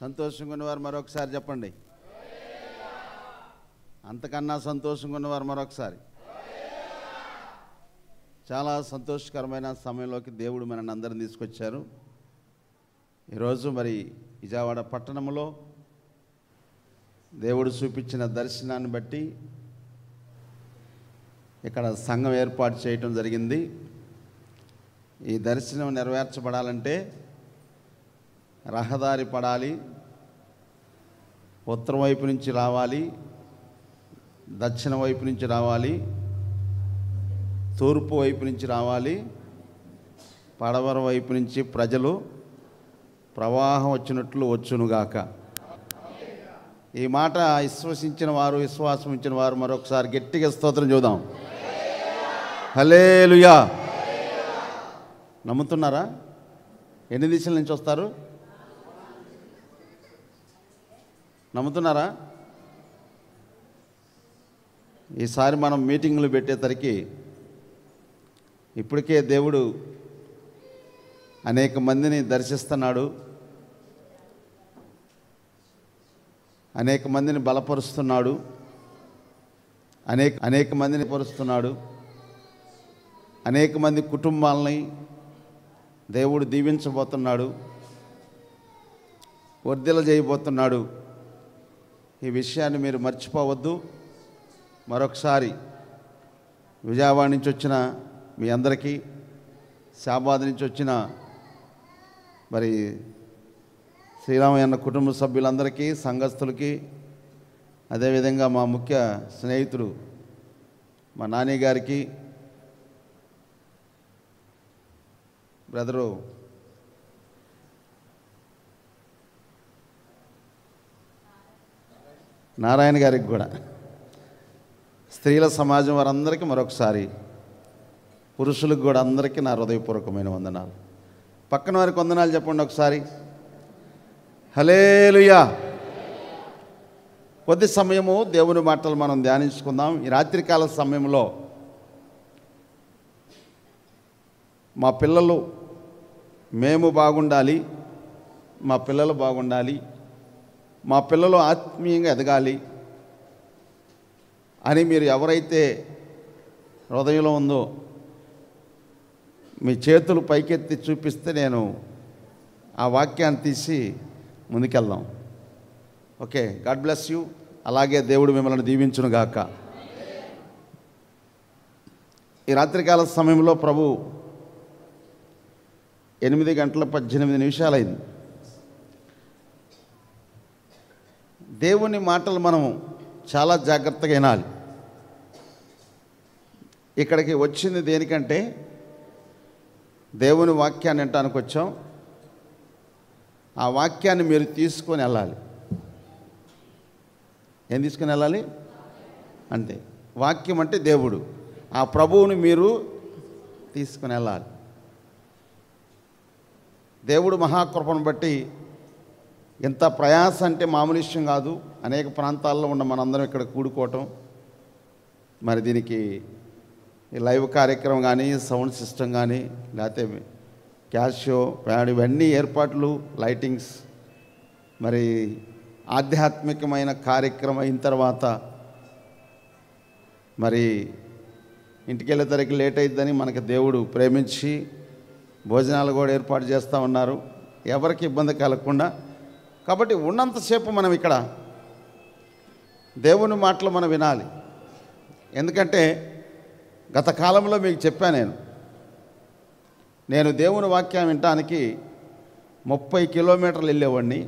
సంతోషంగా ఉన్నవారు మరొకసారి చెప్పండి. అంతకన్నా సంతోషంగా ఉన్నవారు మరొకసారి. చాలా సంతోషకరమైన సమయంలోకి దేవుడు మనల్ని అందరిని తీసుకొచ్చారు. ఈరోజు మరి విజయవాడ పట్టణంలో దేవుడు చూపించిన దర్శనాన్ని బట్టి ఇక్కడ సంఘం ఏర్పాటు చేయటం జరిగింది. ఈ దర్శనం నెరవేర్చబడాలంటే రహదారి పడాలి, ఉత్తరం వైపు నుంచి రావాలి, దక్షిణ వైపు నుంచి రావాలి, తూర్పు వైపు నుంచి రావాలి, పడమర వైపు నుంచి ప్రజలు ప్రవాహం వచ్చినట్లు వచ్చునుగాక. ఈ మాట విశ్వసించిన వారు, విశ్వాసం ఇచ్చిన వారు మరొకసారి గట్టిగా స్తోత్రం చూద్దాం. హల్లెలూయా. నమ్ముతున్నారా? ఎన్ని దిశల నుంచి వస్తారు? నమ్ముతున్నారా? ఈసారి మనం మీటింగులు పెట్టేసరికి ఇప్పటికే దేవుడు అనేక మందిని దర్శిస్తున్నాడు, అనేక మందిని బలపరుస్తున్నాడు, అనేక మందిని పరుస్తున్నాడు. అనేక మంది కుటుంబాలని దేవుడు దీవించబోతున్నాడు, వర్ధిల్ల చేయబోతున్నాడు. ఈ విషయాన్ని మీరు మర్చిపోవద్దు. మరొకసారి విజయవాడ నుంచి వచ్చిన మీ అందరికీ, శాబాద్ నుంచి వచ్చిన మరి శ్రీరామయ్య అన్న కుటుంబ సభ్యులందరికీ, సంఘస్థులకి, అదేవిధంగా మా ముఖ్య స్నేహితుడు మా నాని గారికి, బ్రదరు నారాయణ గారికి కూడా, స్త్రీల సమాజం వారందరికీ మరొకసారి, పురుషులకు కూడా అందరికీ నా హృదయపూర్వకమైన వందనాలు. పక్కన వారికి వందనాలు చెప్పండి ఒకసారి. హల్లెలూయా. కొద్ది సమయము దేవుని మాటలు మనం ధ్యానించుకుందాం. ఈ రాత్రికాల సమయంలో మా పిల్లలు, మేము బాగుండాలి, మా పిల్లలు బాగుండాలి, మా పిల్లలు ఆత్మీయంగా ఎదగాలి అని మీరు ఎవరైతే హృదయంలో ఉందో మీ చేతులు పైకెత్తి చూపిస్తే నేను ఆ వాక్యాన్ని తీసి ముందుకెళ్దాం. Okay, God bless you. అలాగే దేవుడు మిమ్మల్ని దీవించునుగాక. ఈ రాత్రికాల సమయంలో ప్రభు 8:18 అయింది. దేవుని మాటలు మనం చాలా జాగ్రత్తగా వినాలి. ఇక్కడికి వచ్చింది దేనికంటే దేవుని వాక్యాన్ని వినటానికి వచ్చాం. ఆ వాక్యాన్ని మీరు తీసుకొని వెళ్ళాలి. ఏం తీసుకొని వెళ్ళాలి? అంతే. వాక్యం అంటే దేవుడు. ఆ ప్రభువుని మీరు తీసుకొని వెళ్ళాలి. దేవుడు మహాకృపను బట్టి ఎంత ప్రయాస అంటే మామూలు విషయం కాదు. అనేక ప్రాంతాల్లో ఉన్న మనందరం ఇక్కడ కూడుకోవటం, మరి దీనికి ఈ లైవ్ కార్యక్రమం కానీ, సౌండ్ సిస్టమ్ కానీ, లేకపోతే క్యాషో ప్యాడ్, ఇవన్నీ ఏర్పాట్లు, లైటింగ్స్, మరి ఆధ్యాత్మికమైన కార్యక్రమం అయిన తర్వాత మరి ఇంటికి వెళ్ళేసరికి లేట్ అయిద్దని మనకి దేవుడు ప్రేమించి భోజనాలు కూడా ఏర్పాటు చేస్తూ ఉన్నారు, ఎవరికి ఇబ్బంది కలగకుండా. కాబట్టి ఉన్నంతసేపు మనం ఇక్కడ దేవుని మాటలు మనం వినాలి. ఎందుకంటే గత కాలంలో మీకు చెప్పాను, నేను దేవుని వాక్యం వినటానికి 30 కిలోమీటర్లు వెళ్ళేవాడిని,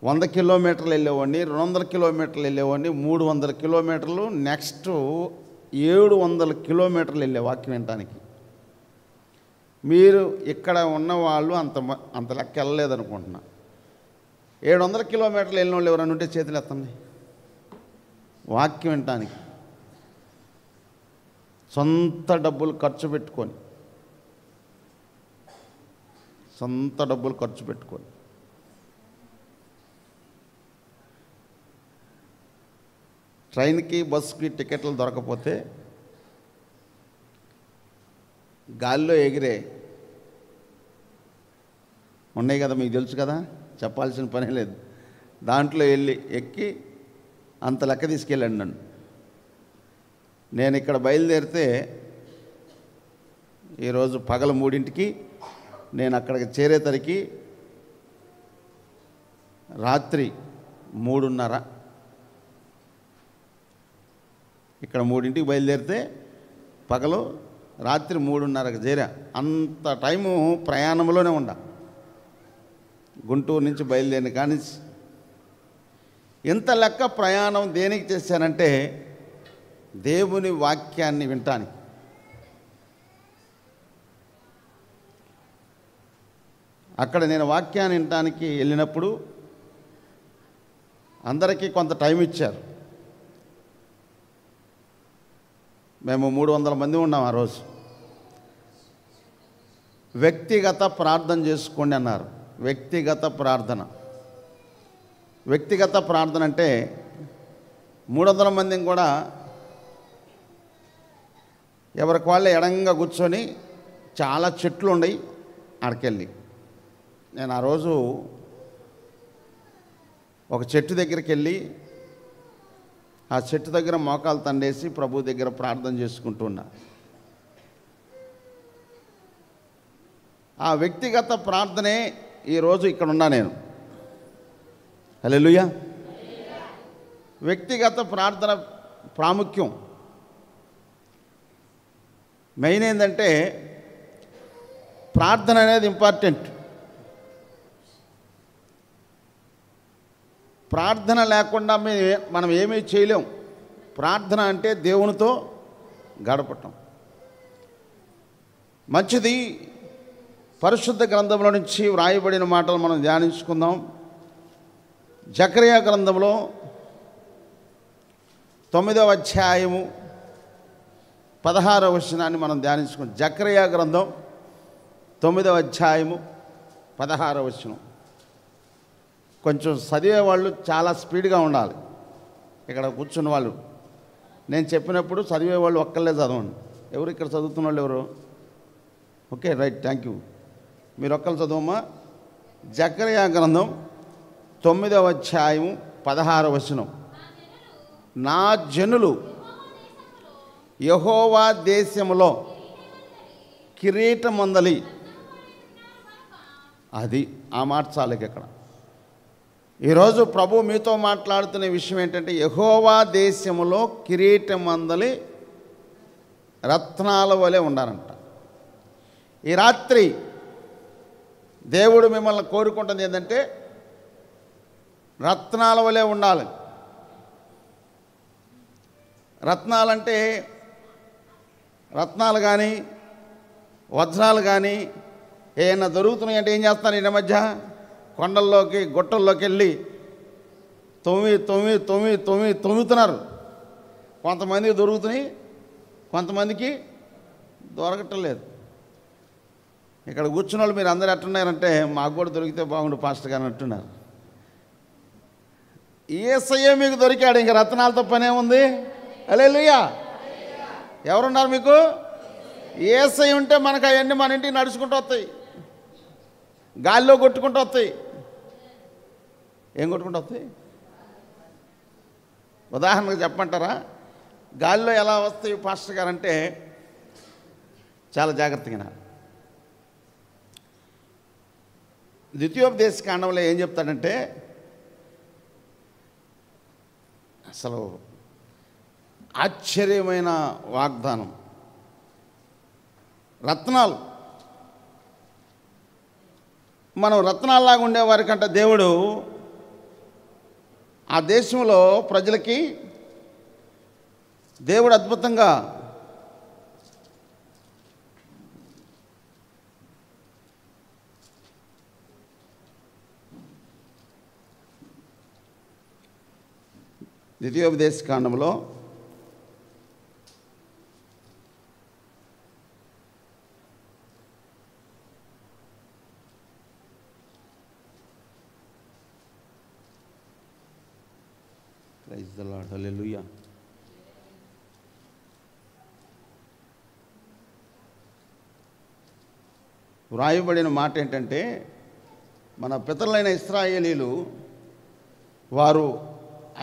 100 కిలోమీటర్లు వెళ్ళేవాడిని, 200 కిలోమీటర్లు వెళ్ళేవాడిని, 300 కిలోమీటర్లు, నెక్స్ట్ 700 కిలోమీటర్లు వెళ్ళే వాక్యం వినటానికి. మీరు ఇక్కడ ఉన్నవాళ్ళు అంత లెక్క వెళ్ళలేదనుకుంటున్నా. 700 కిలోమీటర్లు వెళ్ళిన వాళ్ళు ఎవరైనా ఉంటే చేతులు ఎత్తండి. వాక్యం వినటానికి సొంత డబ్బులు ఖర్చు పెట్టుకొని ట్రైన్కి, బస్సుకి టికెట్లు దొరకపోతే గాల్లో ఎగిరే ఉన్నాయి కదా, మీకు తెలుసు కదా, చెప్పాల్సిన పని లేదు. దాంట్లో వెళ్ళి ఎక్కి అంత లెక్క తీసుకెళ్ళండి నన్ను. నేను ఇక్కడ బయలుదేరితే ఈరోజు పగల 3ంటికి నేను అక్కడికి చేరేసరికి రాత్రి 3:30. ఇక్కడ 3ంటికి బయలుదేరితే పగలు రాత్రి 3:30కి చేరా. అంత టైము ప్రయాణంలోనే ఉండా. గుంటూరు నుంచి బయలుదేరిన కానీ ఇంత లెక్క ప్రయాణం దేనికి చేశానంటే దేవుని వాక్యాన్ని వినటానికి. అక్కడ నేను వాక్యాన్ని వినటానికి వెళ్ళినప్పుడు అందరికీ కొంత టైం ఇచ్చారు. మేము 300 మంది ఉన్నాం ఆ రోజు. వ్యక్తిగత ప్రార్థన చేసుకోండి అన్నారు. వ్యక్తిగత ప్రార్థన అంటే 300 మందిని కూడా ఎవరికి వాళ్ళే ఎడంగా కూర్చొని, చాలా చెట్లు ఉన్నాయి ఆడికెళ్ళి. నేను ఆ రోజు ఒక చెట్టు దగ్గరికి వెళ్ళి ఆ చెట్టు దగ్గర మోకాలు తండేసి ప్రభు దగ్గర ప్రార్థన చేసుకుంటున్నా. ఆ వ్యక్తిగత ప్రార్థనే ఈరోజు ఇక్కడ ఉన్నా నేను. హల్లెలూయా. వ్యక్తిగత ప్రార్థన ప్రాముఖ్యం. మెయిన్ ఏంటంటే ప్రార్థన అనేది ఇంపార్టెంట్. ప్రార్థన లేకుండా మనం ఏమీ చేయలేం. ప్రార్థన అంటే దేవునితో గడపటం. మంచిది. పరిశుద్ధ గ్రంథంలో నుంచి వ్రాయబడిన మాటలు మనం ధ్యానించుకుందాం. జకర్యా గ్రంథంలో 9వ అధ్యాయము 16వ వచనాన్ని మనం ధ్యానించుకుందాం. జకర్యా గ్రంథం 9వ అధ్యాయము 16వ వచనం. కొంచెం చదివేవాళ్ళు చాలా స్పీడ్గా ఉండాలి. ఇక్కడ కూర్చున్న వాళ్ళు నేను చెప్పినప్పుడు చదివేవాళ్ళు ఒక్కళ్ళే చదవండి. ఎవరు ఇక్కడ చదువుతున్న వాళ్ళు ఎవరు? Okay, right, thank you. మీరు ఒక్కళ్ళు చదవమ్మా. జకర్యా గ్రంథం 9వ అధ్యాయము 16వ వచనం. నా జనులు యెహోవా దేశములో కిరీటమందలి. అది ఆ మాట చాలకి. ఇక్కడ ఈరోజు ప్రభు మీతో మాట్లాడుతున్న విషయం ఏంటంటే యెహోవా దేశములో కిరీటమందలి రత్నాల వలె ఉండాలంట. ఈ రాత్రి దేవుడు మిమ్మల్ని కోరుకుంటుంది ఏంటంటే రత్నాల వలె ఉండాలి. రత్నాలంటే రత్నాలు కానీ వజ్రాలు కానీ ఏమైనా దొరుకుతున్నాయి అంటే ఏం చేస్తారు? ఈ మధ్య కొండల్లోకి గుట్టల్లోకి వెళ్ళి తొమ్మితున్నారు. కొంతమందికి దొరుకుతున్నాయి, కొంతమందికి దొరకటం లేదు. ఇక్కడ కూర్చున్న వాళ్ళు మీరు అందరూ ఎట్టున్నారంటే మాకు కూడా దొరికితే బాగుండు పాస్టర్ గారు అంటున్నారు. యేసయ్య మీకు దొరికాడు, ఇంక రత్నాలతో పనే ఉంది. హల్లెలూయా. ఎవరున్నారు మీకు? యేసయ్య ఉంటే మనకు అవన్నీ మన ఇంటికి నడుచుకుంటూ వస్తాయి, గాలిలో కొట్టుకుంటూ వస్తాయి. ఏం కొట్టుకుంటూ వస్తాయి? ఉదాహరణకు చెప్పమంటారా? గాలిలో ఎలా వస్తాయి పాస్టర్ గారు అంటే చాలా జాగ్రత్తగా. ద్వితీయోపదేశ కాండంలో ఏం చెప్తాడంటే అసలు ఆశ్చర్యమైన వాగ్దానం. రత్నాలు, మనం రత్నాల్లాగా ఉండేవారికంట దేవుడు ఆ దేశంలో ప్రజలకి దేవుడు అద్భుతంగా ద్వితీయోపదేశ కాండంలో 'Praise the Lord, hallelujah'. వ్రాయబడిన మాట ఏంటంటే మన పితరులైన ఇశ్రాయేలీలు వారు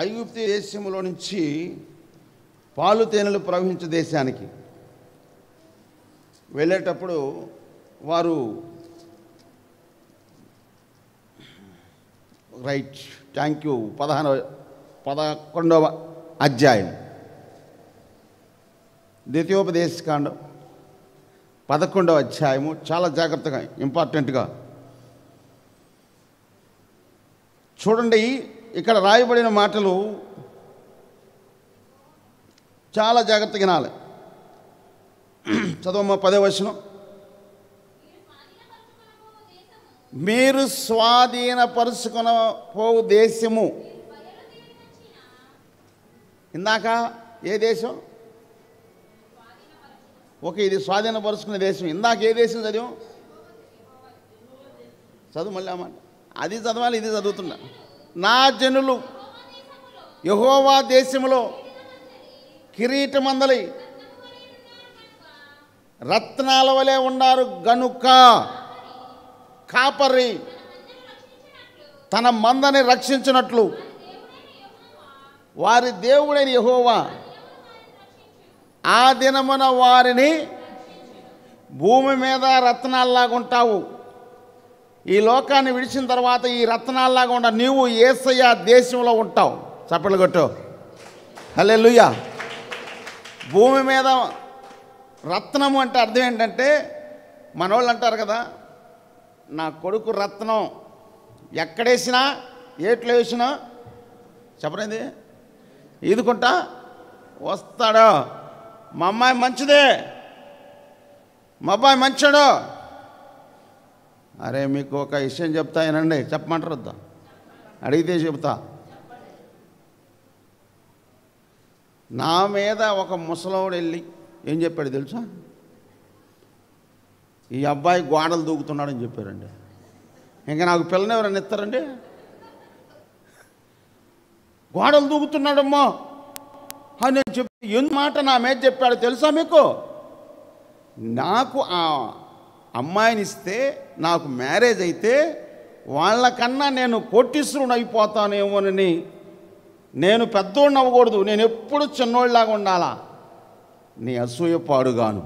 ఐగుప్తు దేశంలో నుంచి పాలు తేనెలు ప్రవహించే దేశానికి వెళ్ళేటప్పుడు వారు రైట్ థ్యాంక్ యూ 11వ అధ్యాయం ద్వితీయోపదేశకాండం 11వ అధ్యాయము చాలా జాగ్రత్తగా ఇంపార్టెంట్గా చూడండి. ఇక్కడ రాయబడిన మాటలు చాలా జాగ్రత్తగా వినాలి. చదవమ్మా 10వ వచనం. మీరు స్వాధీనపరుచుకున్న పోవు దేశము. ఇందాక ఏ దేశం? ఓకే, ఇది స్వాధీనపరుచుకునే దేశం. ఇందాక ఏ దేశం చదివాం? చదువు మళ్ళీ అన్నమాట. అది చదవాలి, ఇది చదువుతున్నా. నా జనులు యెహోవా దేశములో కిరీటమందలి రత్నాల వలె ఉన్నారు గనుక కాపరి తన మందని రక్షించినట్లు వారి దేవుడైన యెహోవా ఆ దినమున వారిని భూమి మీద రత్నాల్లాగా ఉంటావు. ఈ లోకాన్ని విడిచిన తర్వాత ఈ రత్నాల్లాగా ఉండ నీవు యేసయ్య దేశంలో ఉంటావు. చప్పట్లు కొట్టు. హల్లెలూయా. భూమి మీద రత్నము అంటే అర్థం ఏంటంటే, మనోళ్ళు అంటారు కదా, నా కొడుకు రత్నం, ఎక్కడేసినా ఏట్లో వేసినా చెప్పలేదు ఈదుకుంటా వస్తాడు. మా అమ్మాయి మంచిదే, మా అబ్బాయి మంచాడు. అరే మీకు ఒక విషయం చెప్తా వినండి. చెప్పమంటారు వద్దా? అడిగితే చెప్తా. నా మీద ఒక ముసలోడు వెళ్ళి ఏం చెప్పాడు తెలుసా? ఈ అబ్బాయి గోడలు దూకుతున్నాడని చెప్పారండి. ఇంకా నాకు పిల్లని ఎవరైనా ఇస్తారండి? గోడలు దూకుతున్నాడమ్మా అని నేను చెప్పి ఎన్ని మాట నా మీద చెప్పాడు తెలుసా మీకు? నాకు ఆ అమ్మాయిని ఇస్తే, నాకు మ్యారేజ్ అయితే వాళ్ళకన్నా నేను కోటీశ్వరుని అయిపోతానేమోనని, నేను పెద్దోడిని అవ్వకూడదు, నేను ఎప్పుడు చిన్నోళ్ళలాగా ఉండాలా. నీ అసూయ పాడుగాను.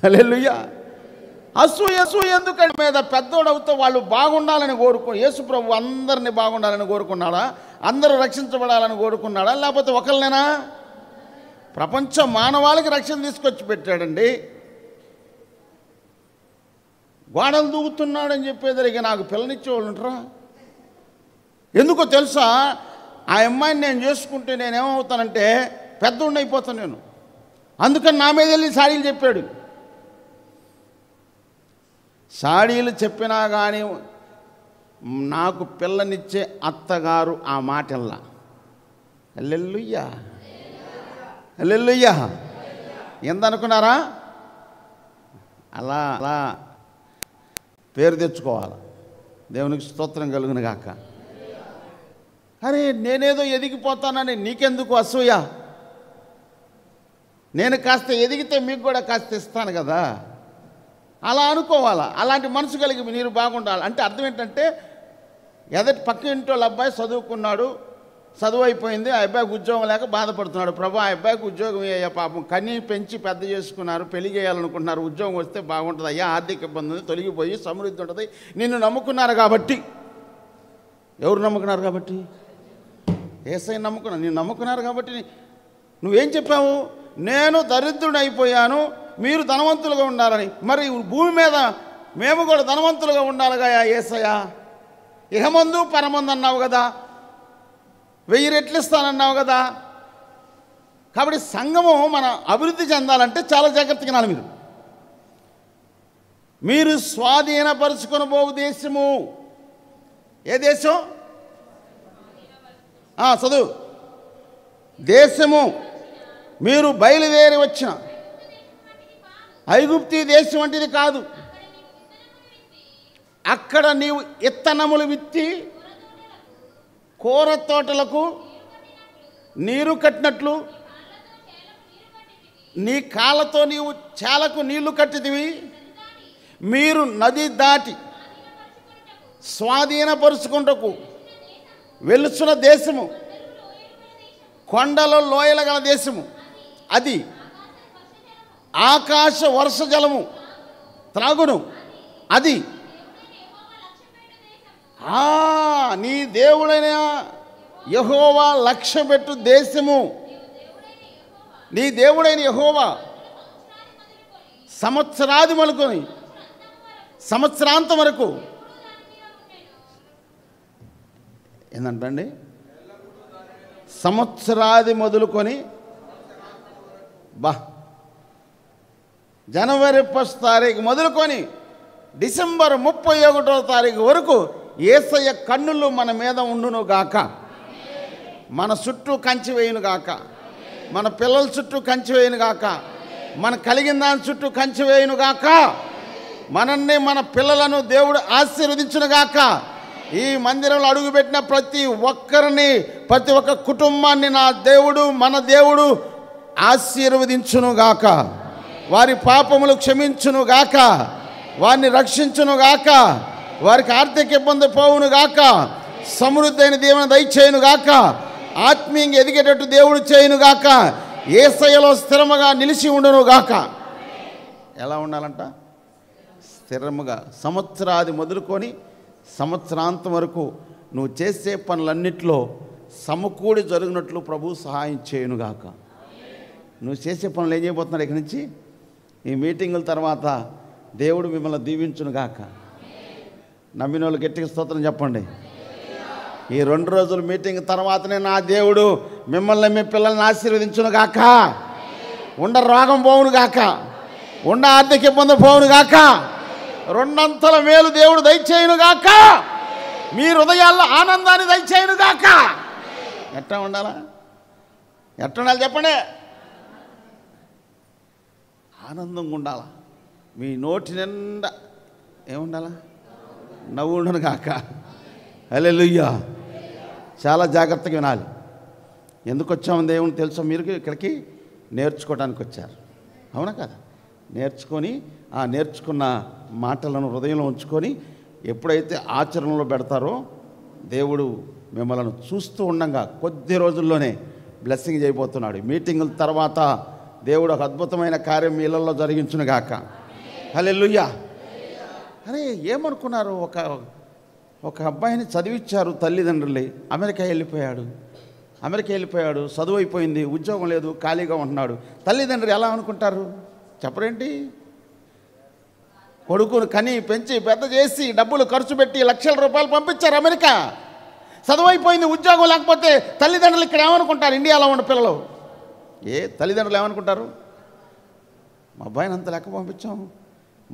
హల్లెలూయా. అసూయ ఎందుకంటే మీద పెద్దోడు అవుతా వాళ్ళు బాగుండాలని యేసు ప్రభు అందరినీ బాగుండాలని కోరుకున్నాడా? అందరూ రక్షించబడాలని కోరుకున్నాడా? లేకపోతే ఒకళ్ళనేనా? ప్రపంచ మానవాళికి రక్షణ తీసుకొచ్చి పెట్టాడండి. గోడలు దూకుతున్నాడని చెప్పేదరిగా నాకు పిల్లనిచ్చేవాళ్ళు ఉంటారా? ఎందుకో తెలుసా? ఆ అమ్మాయిని నేను చేసుకుంటే నేనేమవుతానంటే పెద్దోడిని అయిపోతాను నేను. అందుకని నా మీద వెళ్ళి సాడీలు చెప్పాడు. సాడీలు చెప్పినా కానీ నాకు పిల్లనిచ్చే అత్తగారు ఆ మాటల్లా. హల్లెలూయా, హల్లెలూయా. ఎందనుకున్నారా? అలా అలా పేరు తెచ్చుకోవాలి. దేవునికి స్తోత్రం కలుగును గాక. అరే నేనేదో ఎదిగిపోతానని నీకెందుకు అసూయ? నేను కాస్త ఎదిగితే మీకు కూడా కాస్త ఇస్తాను కదా, అలా అనుకోవాలా. అలాంటి మనసు కలిగి మీరు బాగుండాలి. అంటే అర్థం ఏంటంటే, ఎదటి పక్క ఇంటి వాళ్ళ అబ్బాయి చదువుకున్నాడు, చదువు అయిపోయింది, ఆ అబ్బాయికి ఉద్యోగం లేక బాధపడుతున్నాడు. ప్రభు ఆ అబ్బాయికి ఉద్యోగం అయ్యా, పాపం కన్నీ పెంచి పెద్ద చేసుకున్నారు, పెళ్లి చేయాలనుకుంటున్నారు, ఉద్యోగం వస్తే బాగుంటుంది అయ్యా, ఆర్థిక ఇబ్బంది ఉంది, తొలగిపోయి సమృద్ధి ఉంటుంది. నిన్ను నమ్ముకున్నారు కాబట్టి. ఎవరు నమ్ముకున్నారు కాబట్టి? యేసయ్యను నమ్ముకున్నారు. నేను నమ్ముకున్నారు కాబట్టి నువ్వేం చెప్పావు? నేను దరిద్రుడు అయిపోయాను, మీరు ధనవంతులుగా ఉండాలని. మరి భూమి మీద మేము కూడా ధనవంతులుగా ఉండాలిగా యేసయ్య. ఇహమందు పరమందు అన్నావు కదా, 1000 రెట్లు ఇస్తానన్నావు కదా. కాబట్టి సంఘము మన అభివృద్ధి చెందాలంటే చాలా జాగ్రత్తగా వినాలి. మీరు స్వాధీనపరుచుకొని పోవు దేశము. ఏ దేశం? చదువు. దేశము మీరు బయలుదేరి వచ్చిన ఐగుప్తీ దేశం వంటిది కాదు. అక్కడ నీవు ఇత్తనములు విత్తి కూర తోటలకు నీరు కట్టినట్లు నీ కాళ్ళతో నీవు చేలకు నీళ్లు కట్టిదివి. మీరు నది దాటి స్వాధీనపరుచుకుంటకు వెలుచున్న దేశము, కొండలో లోయల గల దేశము, అది ఆకాశ వర్ష జలము త్రాగును, అది నీ దేవుడైన యెహోవా లక్ష్యపెట్టు దేశము. నీ దేవుడైన యెహోవా సంవత్సరాది మొదలుకొని సంవత్సరాంతం వరకు ఏంటంటండి, సంవత్సరాది మొదలుకొని జనవరి 1 తారీఖు మొదలుకొని డిసెంబర్ 31వ తారీఖు వరకు యేసయ్య కన్నులు మన మీద ఉండును గాక. మన చుట్టూ కంచి వేయును గాక, మన పిల్లల చుట్టూ కంచి వేయును గాక, మన కలిగిన దాని చుట్టూ కంచి వేయును గాక, మనల్ని మన పిల్లలను దేవుడు ఆశీర్వదించును గాక. ఈ మందిరంలో అడుగుపెట్టిన ప్రతి ఒక్కరిని, ప్రతి ఒక్క కుటుంబాన్ని నా దేవుడు, మన దేవుడు ఆశీర్వదించును గాక. వారి పాపములు క్షమించును గాక, వారిని రక్షించును గాక, వారికి ఆర్థిక ఇబ్బంది పోవును గాక, సమృద్ధి అయిన దేవుని దయచేయును గాక, ఆత్మీయంగా ఎదిగేటట్టు దేవుడు చేయును గాక, యేసయ్యలో స్థిరముగా నిలిచి ఉండును గాక. ఎలా ఉండాలంట? స్థిరముగా. సంవత్సరాది మొదలుకొని సంవత్సరాంతం వరకు నువ్వు చేసే పనులన్నిట్లో సమకూడి జరిగినట్లు ప్రభు సహాయం చేయును గాక. నువ్వు చేసే పనులు ఏం చేయబోతున్నాడు? ఇక్కడి నుంచి ఈ మీటింగుల తర్వాత దేవుడు మిమ్మల్ని దీవించును గాక. నమ్మిన వాళ్ళు గట్టిగా స్తోత్రం చెప్పండి. ఈ 2 రోజుల మీటింగ్ తర్వాతనే నా దేవుడు మిమ్మల్ని, మీ పిల్లల్ని ఆశీర్వదించును గాక. ఉండ రోగం పోవును గాక, ఉండ ఆర్థిక ఇబ్బంది పోవును గాక, 2 అంతల మేలు దేవుడు దయచేయును గాక, మీ హృదయాల్లో ఆనందాన్ని దయచేయును గాక. ఎట్లా ఉండాలా? ఎట్లా ఉండాలి చెప్పండి? ఆనందంగా ఉండాలా. మీ నోటి నిండా ఏముండాలా? నవ్వు ఉండును గాక. హల్లెలూయా. చాలా జాగ్రత్తగా వినాలి. ఎందుకు వచ్చాము దేవుని తెలుసా? మీరు ఇక్కడికి నేర్చుకోవడానికి వచ్చారు, అవునా కదా? నేర్చుకొని ఆ నేర్చుకున్న మాటలను హృదయంలో ఉంచుకొని ఎప్పుడైతే ఆచరణలో పెడతారో దేవుడు మిమ్మల్ని చూస్తూ ఉండగా కొద్ది రోజుల్లోనే బ్లెస్సింగ్ చేయబోతున్నాడు. మీటింగుల తర్వాత దేవుడు ఒక అద్భుతమైన కార్యం ఇళ్లలో జరిగించును గాక. హల్లెలూయా. అరే ఏమనుకున్నారు? ఒక అబ్బాయిని చదివించారు తల్లిదండ్రులు, అమెరికా వెళ్ళిపోయాడు, చదువు అయిపోయింది, ఉద్యోగం లేదు, ఖాళీగా ఉంటున్నాడు. తల్లిదండ్రులు ఎలా అనుకుంటారు చెప్పరేంటి? కొడుకును కని పెంచి పెద్ద చేసి డబ్బులు ఖర్చు పెట్టి లక్షల రూపాయలు పంపించారు అమెరికా. చదువు అయిపోయింది, ఉద్యోగం లేకపోతే తల్లిదండ్రులు ఇక్కడ ఏమనుకుంటారు? ఇండియాలో ఉన్న పిల్లలు తల్లిదండ్రులు ఏమనుకుంటారు? మా అబ్బాయిని అంత లెక్క పంపించాము,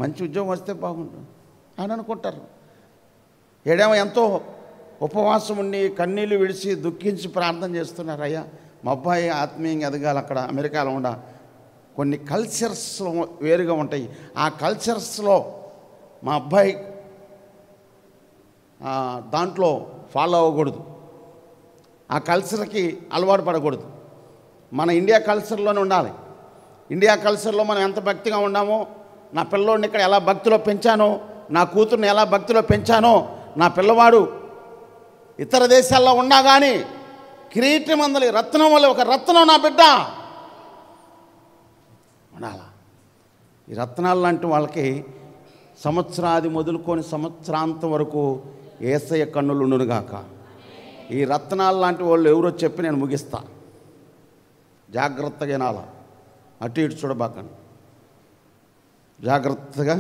మంచి ఉద్యోగం వస్తే బాగుండు అని అనుకుంటారు. ఏడేమో ఎంతో ఉపవాసం ఉండి కన్నీళ్ళు విడిచి దుఃఖించి ప్రార్థన చేస్తున్నారు. అయ్యా మా అబ్బాయి ఆత్మీయంగా ఎదగాలి, అక్కడ అమెరికాలో ఉండ కొన్ని కల్చర్స్ వేరుగా ఉంటాయి, ఆ కల్చర్స్లో మా అబ్బాయి దాంట్లో ఫాలో అవ్వకూడదు, ఆ కల్చర్కి అలవాటు పడకూడదు. మన ఇండియా కల్చర్లోనే ఉండాలి. ఇండియా కల్చర్లో మనం ఎంత భక్తిగా ఉన్నామో, నా పిల్లోడిని ఇక్కడ ఎలా భక్తిలో పెంచానో, నా కూతుర్ని ఎలా భక్తిలో పెంచానో, నా పిల్లవాడు ఇతర దేశాల్లో ఉన్నా కానీ కిరీటం అందలి రత్నం వల్ల ఒక రత్నం నా బిడ్డ ఉండాలా. ఈ రత్నాలు లాంటి వాళ్ళకి సంవత్సరాది మొదలుకొని సంవత్సరాంతం వరకు యేసయ్య కన్నులు ఉండునుగాక. ఈ రత్నాలు లాంటి వాళ్ళు ఎవరో చెప్పి నేను ముగిస్తా. జాగ్రత్తగా వినాల, అటు ఇటు చూడబాకండి, జాగ్రత్తగా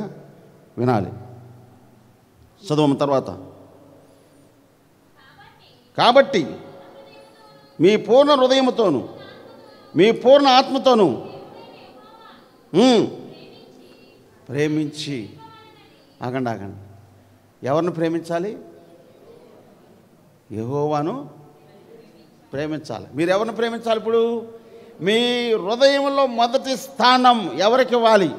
వినాలి. చదువు తర్వాత, కాబట్టి మీ పూర్ణ హృదయముతోను మీ పూర్ణ ఆత్మతోను ప్రేమించి ఆగండి. ఎవరిని ప్రేమించాలి? యెహోవాను ప్రేమించాలి. మీరు ఎవరిని ప్రేమించాలి? ఇప్పుడు మీ హృదయంలో మొదటి స్థానం ఎవరికి ఇవ్వాలి?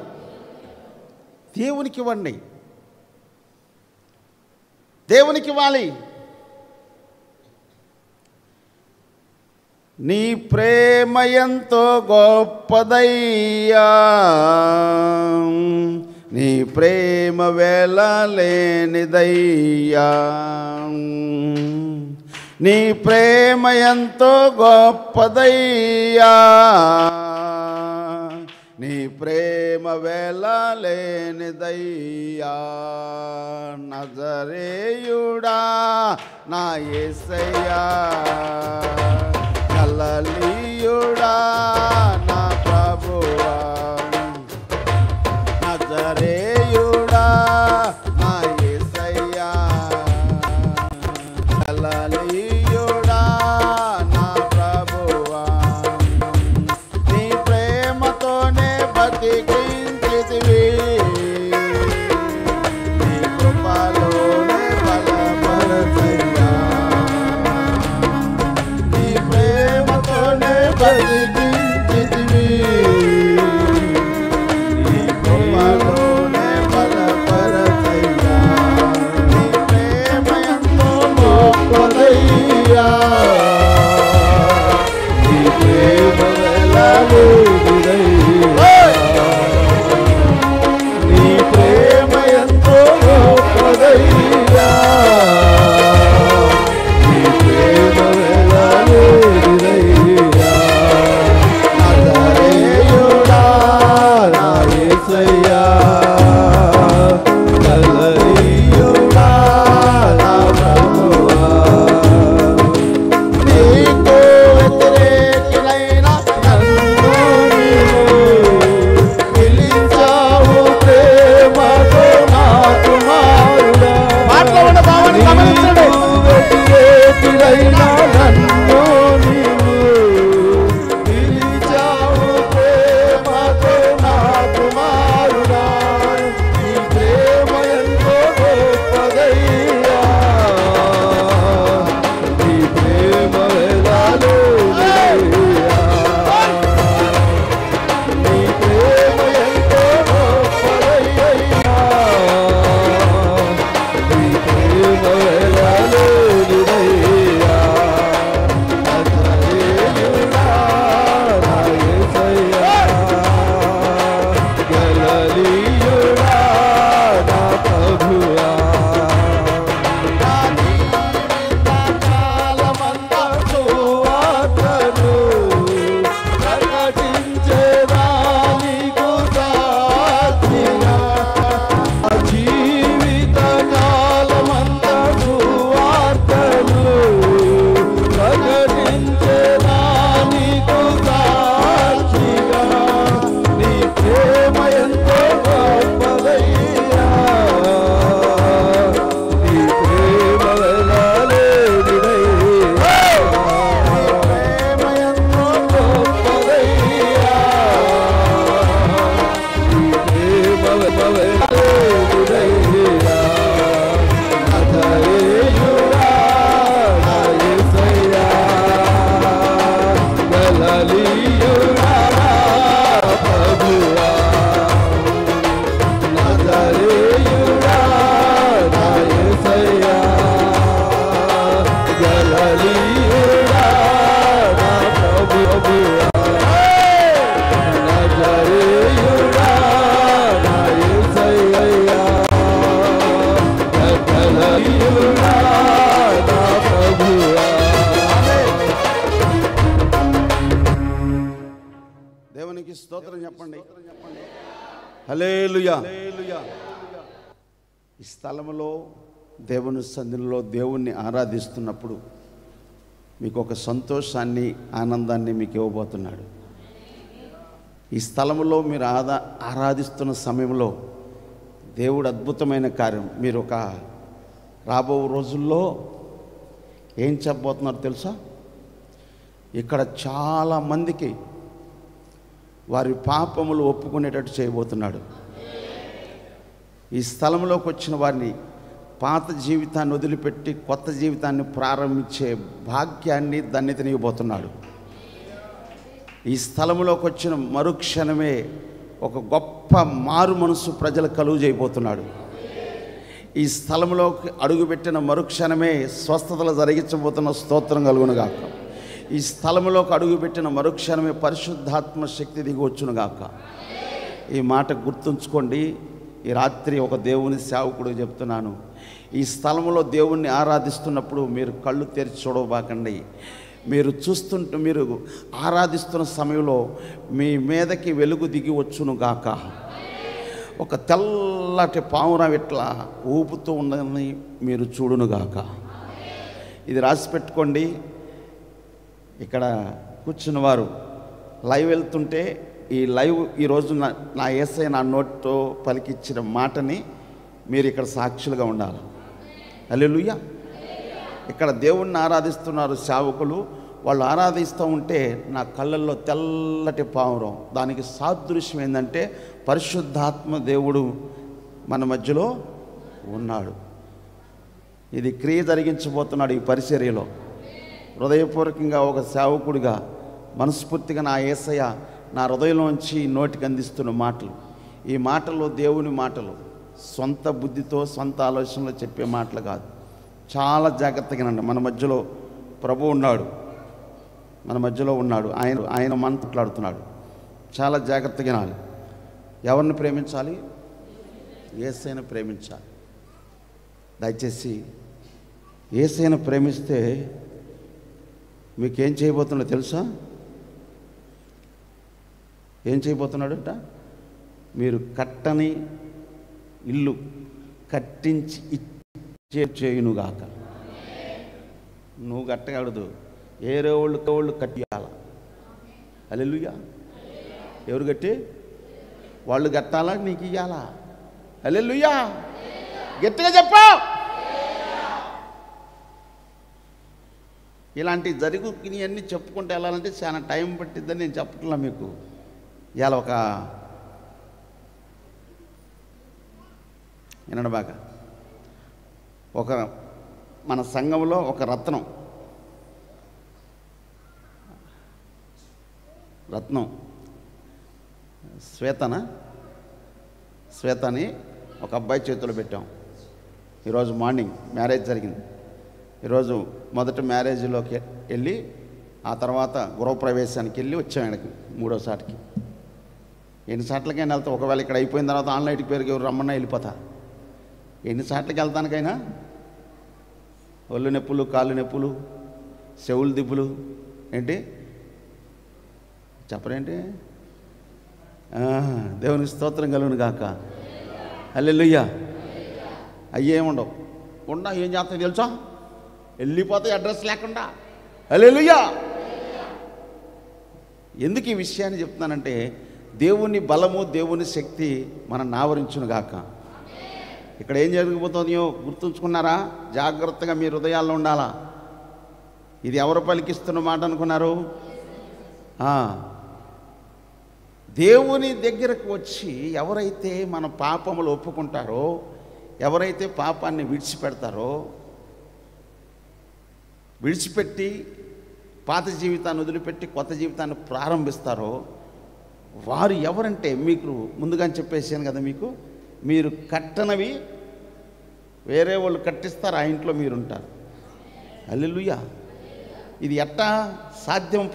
దేవునికి ఇవ్వండి, దేవునికి ఇవ్వాలి. నీ ప్రేమ ఎంతో గొప్పదయ్యా, నీ ప్రేమ వేళలేనిదయ్యా, నీ ప్రేమ ఎంతో గొప్పదయ్యా, నీ ప్రేమ వేళలేనిదయ్యా. నజరేయుడా నా యేసయ్యా, గలిలయుడా నా ప్రభువా, నజరేయుడా నా యేసయ్యా, గలిలయుడా నా ప్రభువా. నీ ప్రేమతోనే బతికించితివి, నీ కృపలోనే బలపరచయ్యా, నీ ప్రేమతోనే బతికించితివి, నీ కృపలోనే బలపరచయ్యా. నీ ప్రేమ ఎంతో గొప్పదయ్యా, నీ ప్రేమ వేళలేనిదయ్యా, నీ ప్రేమ ఎంతో గొప్పదయ్యా, నీ ప్రేమ వేళలేనిదయ్యా. నజరేయుడా నా యేసయ్యా, గలిలయుడా నా ప్రభువా, నీకు వ్యతిరేకినైన నన్ను నీవు పిలిచావు ప్రేమతో నా కుమారుడా. నీకు వ్యతిరేకినైన నన్ను నీవు పిలిచావు ప్రేమతో నా కుమారుడా. నీ ప్రేమ ఎంతో గొప్పదయ్యా, నీ ప్రేమ వేళలేనిదయ్యా, నీ ప్రేమ ఎంతో గొప్పదయ్యా, నీ ప్రేమ వేళలేనిదయ్యా. నజరేయుడా నా యేసయ్యా, గలిలయుడా నా ప్రభువా. నా జీవితకాలమంతా సువార్తను ప్రకటించేదా నీకు సాక్షిగా, నా జీవితకాలమంతా సువార్తను ప్రకటించేదా నీకు సాక్షిగా. నీ ప్రేమ ఎంతో గొప్పదయ్యా, నీ ప్రేమ వేళలేనిదయ్యా, నీ ప్రేమ ఎంతో గొప్పదయ్యా, నీ ప్రేమ వేళలేనిదయ్యా. నజరేయుడా నా యేసయ్యా, గలిలయుడా నా ప్రభువా, నజరేయుడా నా యేసయ్యా, గలిలయుడా నా ప్రభువా, నజరేయుడా నా యేసయ్యా, గలిలయుడా నా ప్రభువా. దేవునికి స్తోత్రం చెప్పండి. హల్లెలూయా. ఈ స్థలంలో దేవుని సన్నిధిలో దేవుణ్ణి ఆరాధిస్తున్నప్పుడు మీకు ఒక సంతోషాన్ని ఆనందాన్ని మీకు ఇవ్వబోతున్నాడు. ఈ స్థలంలో మీరు ఆరాధిస్తున్న సమయంలో దేవుడు అద్భుతమైన కార్యం మీరు ఒక రాబో రోజుల్లో ఏం చెప్పబోతున్నారు తెలుసా? ఇక్కడ చాలామందికి వారి పాపములు ఒప్పుకునేటట్టు చేయబోతున్నాడు. ఈ స్థలంలోకి వచ్చిన వారిని పాత జీవితాన్ని వదిలిపెట్టి కొత్త జీవితాన్ని ప్రారంభించే భాగ్యాన్ని ధన్యతని ఇవ్వబోతున్నాడు. ఈ స్థలంలోకి వచ్చిన మరుక్షణమే ఒక గొప్ప మారు మనసు ప్రజలు కలుగు చేయబోతున్నాడు. ఈ స్థలంలోకి అడుగుపెట్టిన మరుక్షణమే స్వస్థతలు జరిగించబోతున్న స్తోత్రం కలుగునుగాక. ఈ స్థలంలోకి అడుగుపెట్టిన మరుక్షణమే పరిశుద్ధాత్మ శక్తి దిగి వచ్చునుగాక. ఈ మాట గుర్తుంచుకోండి. ఈ రాత్రి ఒక దేవుని సేవకుడు చెప్తున్నాను, ఈ స్థలంలో దేవుణ్ణి ఆరాధిస్తున్నప్పుడు మీరు కళ్ళు తెరిచి చూడబాకండి. మీరు ఆరాధిస్తున్న సమయంలో మీ మీదకి వెలుగు దిగి వచ్చును గాక. ఒక తెల్లటి పావురం ఇట్లా ఊపుతూ ఉన్నదని మీరు చూడునుగాక. ఇది రాసి పెట్టుకోండి. ఇక్కడ కూర్చున్న వారు లైవ్ వెళ్తుంటే ఈ లైవ్ ఈరోజు నా యేసయ్య నా నోటితో పలికిచ్చిన మాటని మీరు ఇక్కడ సాక్షులుగా ఉండాలి. హల్లెలూయా. ఇక్కడ దేవుణ్ణి ఆరాధిస్తున్నారు సేవకులు. వాళ్ళు ఆరాధిస్తూ ఉంటే నా కళ్ళల్లో తెల్లటి పావురం. దానికి సాదృశ్యం ఏంటంటే పరిశుద్ధాత్మ దేవుడు మన మధ్యలో ఉన్నాడు. ఇది క్రియ జరిగించబోతున్నాడు ఈ పరిచర్యలో. హృదయపూర్వకంగా ఒక సేవకుడిగా మనస్ఫూర్తిగా నా యేసయ్య నా హృదయంలోంచి నోటికి అందిస్తున్న మాటలు, ఈ మాటలు దేవుని మాటలు, సొంత బుద్ధితో సొంత ఆలోచనలో చెప్పే మాటలు కాదు. చాలా జాగ్రత్తగానండి. మన మధ్యలో ప్రభు ఉన్నాడు, మన మధ్యలో ఉన్నాడు. ఆయన మాట్లాడుతున్నాడు. చాలా జాగ్రత్తగా వినాలి. ఎవరిని ప్రేమించాలి? యేసయ్యను ప్రేమించాలి. దయచేసి యేసయ్యను ప్రేమిస్తే మీకేం చేయబోతున్నాడో తెలుసా? ఏం చేయబోతున్నాడంట? మీరు కట్టని ఇల్లు కట్టించి చేయునుగాక. నువ్వు కట్టగలదు, ఏరే వాళ్ళు కట్టియాల. హల్లెలూయా. ఎవరు కట్టి? వాళ్ళు కట్టాలా, నీకు ఇయ్యాలా? హల్లెలూయా. గట్టిగా చెప్పు. ఇలాంటి జరుగుతున్నవన్నీ చెప్పుకుంటూ వెళ్ళాలంటే చాలా టైం పట్టిద్దని నేను చెప్పట్లా మీకు. ఇవాళ ఒక వినండి బాగా, ఒక మన సంఘంలో ఒక రత్నం శ్వేతని ఒక అబ్బాయి చేతిలో పెట్టాం. ఈరోజు మార్నింగ్ మ్యారేజ్ జరిగింది. ఈరోజు మొదటి మ్యారేజ్లోకి వెళ్ళి ఆ తర్వాత గృహప్రవేశానికి వెళ్ళి వచ్చాం. ఆయనకి 3వ సాటికి. ఎన్నిసార్లకైనా వెళ్తా. ఒకవేళ ఇక్కడ అయిపోయిన తర్వాత ఆన్లైన్కి పేరుకి ఎవరు రమ్మన్నా వెళ్ళిపోతా. ఎన్నిసార్లకి వెళ్తానికైనా ఒళ్ళు నొప్పులు, కాళ్ళు నొప్పులు, చెవులు దిబ్బులు, ఏంటి చెప్పరేంటి? దేవునికి స్తోత్రం కలుగును గాక. హల్లెలూయా. అయ్యేముండవు. ఏం చేస్తాయి తెలుసా? వెళ్ళిపోతాయి అడ్రస్ లేకుండా. హల్లెలూయా. ఎందుకు ఈ విషయాన్ని చెప్తున్నానంటే దేవుని బలము, దేవుని శక్తి మనం ఆవరించును గాక. ఇక్కడ ఏం జరిగిపోతుందో గుర్తుంచుకున్నారా? జాగ్రత్తగా మీ హృదయాల్లో ఉండాలా. ఇది ఎవరు పలికిస్తున్న మాట అనుకున్నారు? దేవుని దగ్గరకు వచ్చి ఎవరైతే మన పాపములు ఒప్పుకుంటారో, ఎవరైతే పాపాన్ని విడిచిపెడతారో, విడిచిపెట్టి పాత జీవితాన్ని వదిలిపెట్టి కొత్త జీవితాన్ని ప్రారంభిస్తారో, వారు ఎవరంటే మీకు ముందుగా చెప్పేసాను కదా, మీరు కట్టనవి వేరే వాళ్ళు కట్టిస్తారు, ఆ ఇంట్లో మీరుంటారు. హల్లెలూయా. ఇది ఎట్టా సాధ్యం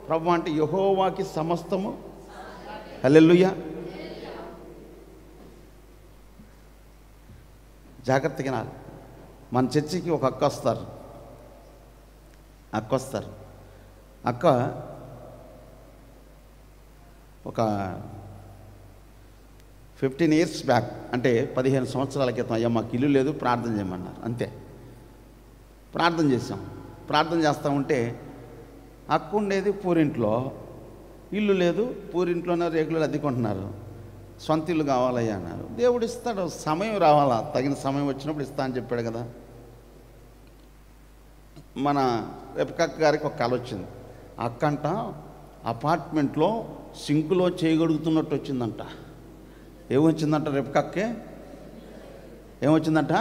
ప్రభు అంటే యెహోవాకి సమస్తము. హల్లెలూయా. జాగ్రత్తగా వినాలి. మన చర్చికి ఒక అక్క వస్తారు. అక్క ఒక 15 years బ్యాక్, అంటే 15 సంవత్సరాల క్రితం, అయ్యా మాకు ఇల్లు లేదు, ప్రార్థన చేయమన్నారు. అంతే. ప్రార్థన చేసాం. ప్రార్థన చేస్తూ ఉంటే అక్క ఉండేది పూరింట్లో, ఇల్లు లేదు, పూరింట్లోనే రేగులు అద్దెకుంటున్నారు. సొంత ఇల్లు కావాలయ్యా అన్నారు. దేవుడు ఇస్తాడు, సమయం రావాలా, తగిన సమయం వచ్చినప్పుడు ఇస్తా అని చెప్పాడు కదా. మన రెబెక్క గారికి ఒక కల వచ్చింది. అక్క అంట అపార్ట్మెంట్లో సింకులో చేయగలుగుతున్నట్టు వచ్చిందంట. ఏమొచ్చిందంట రెబెక్కకే? ఏమొచ్చిందంట?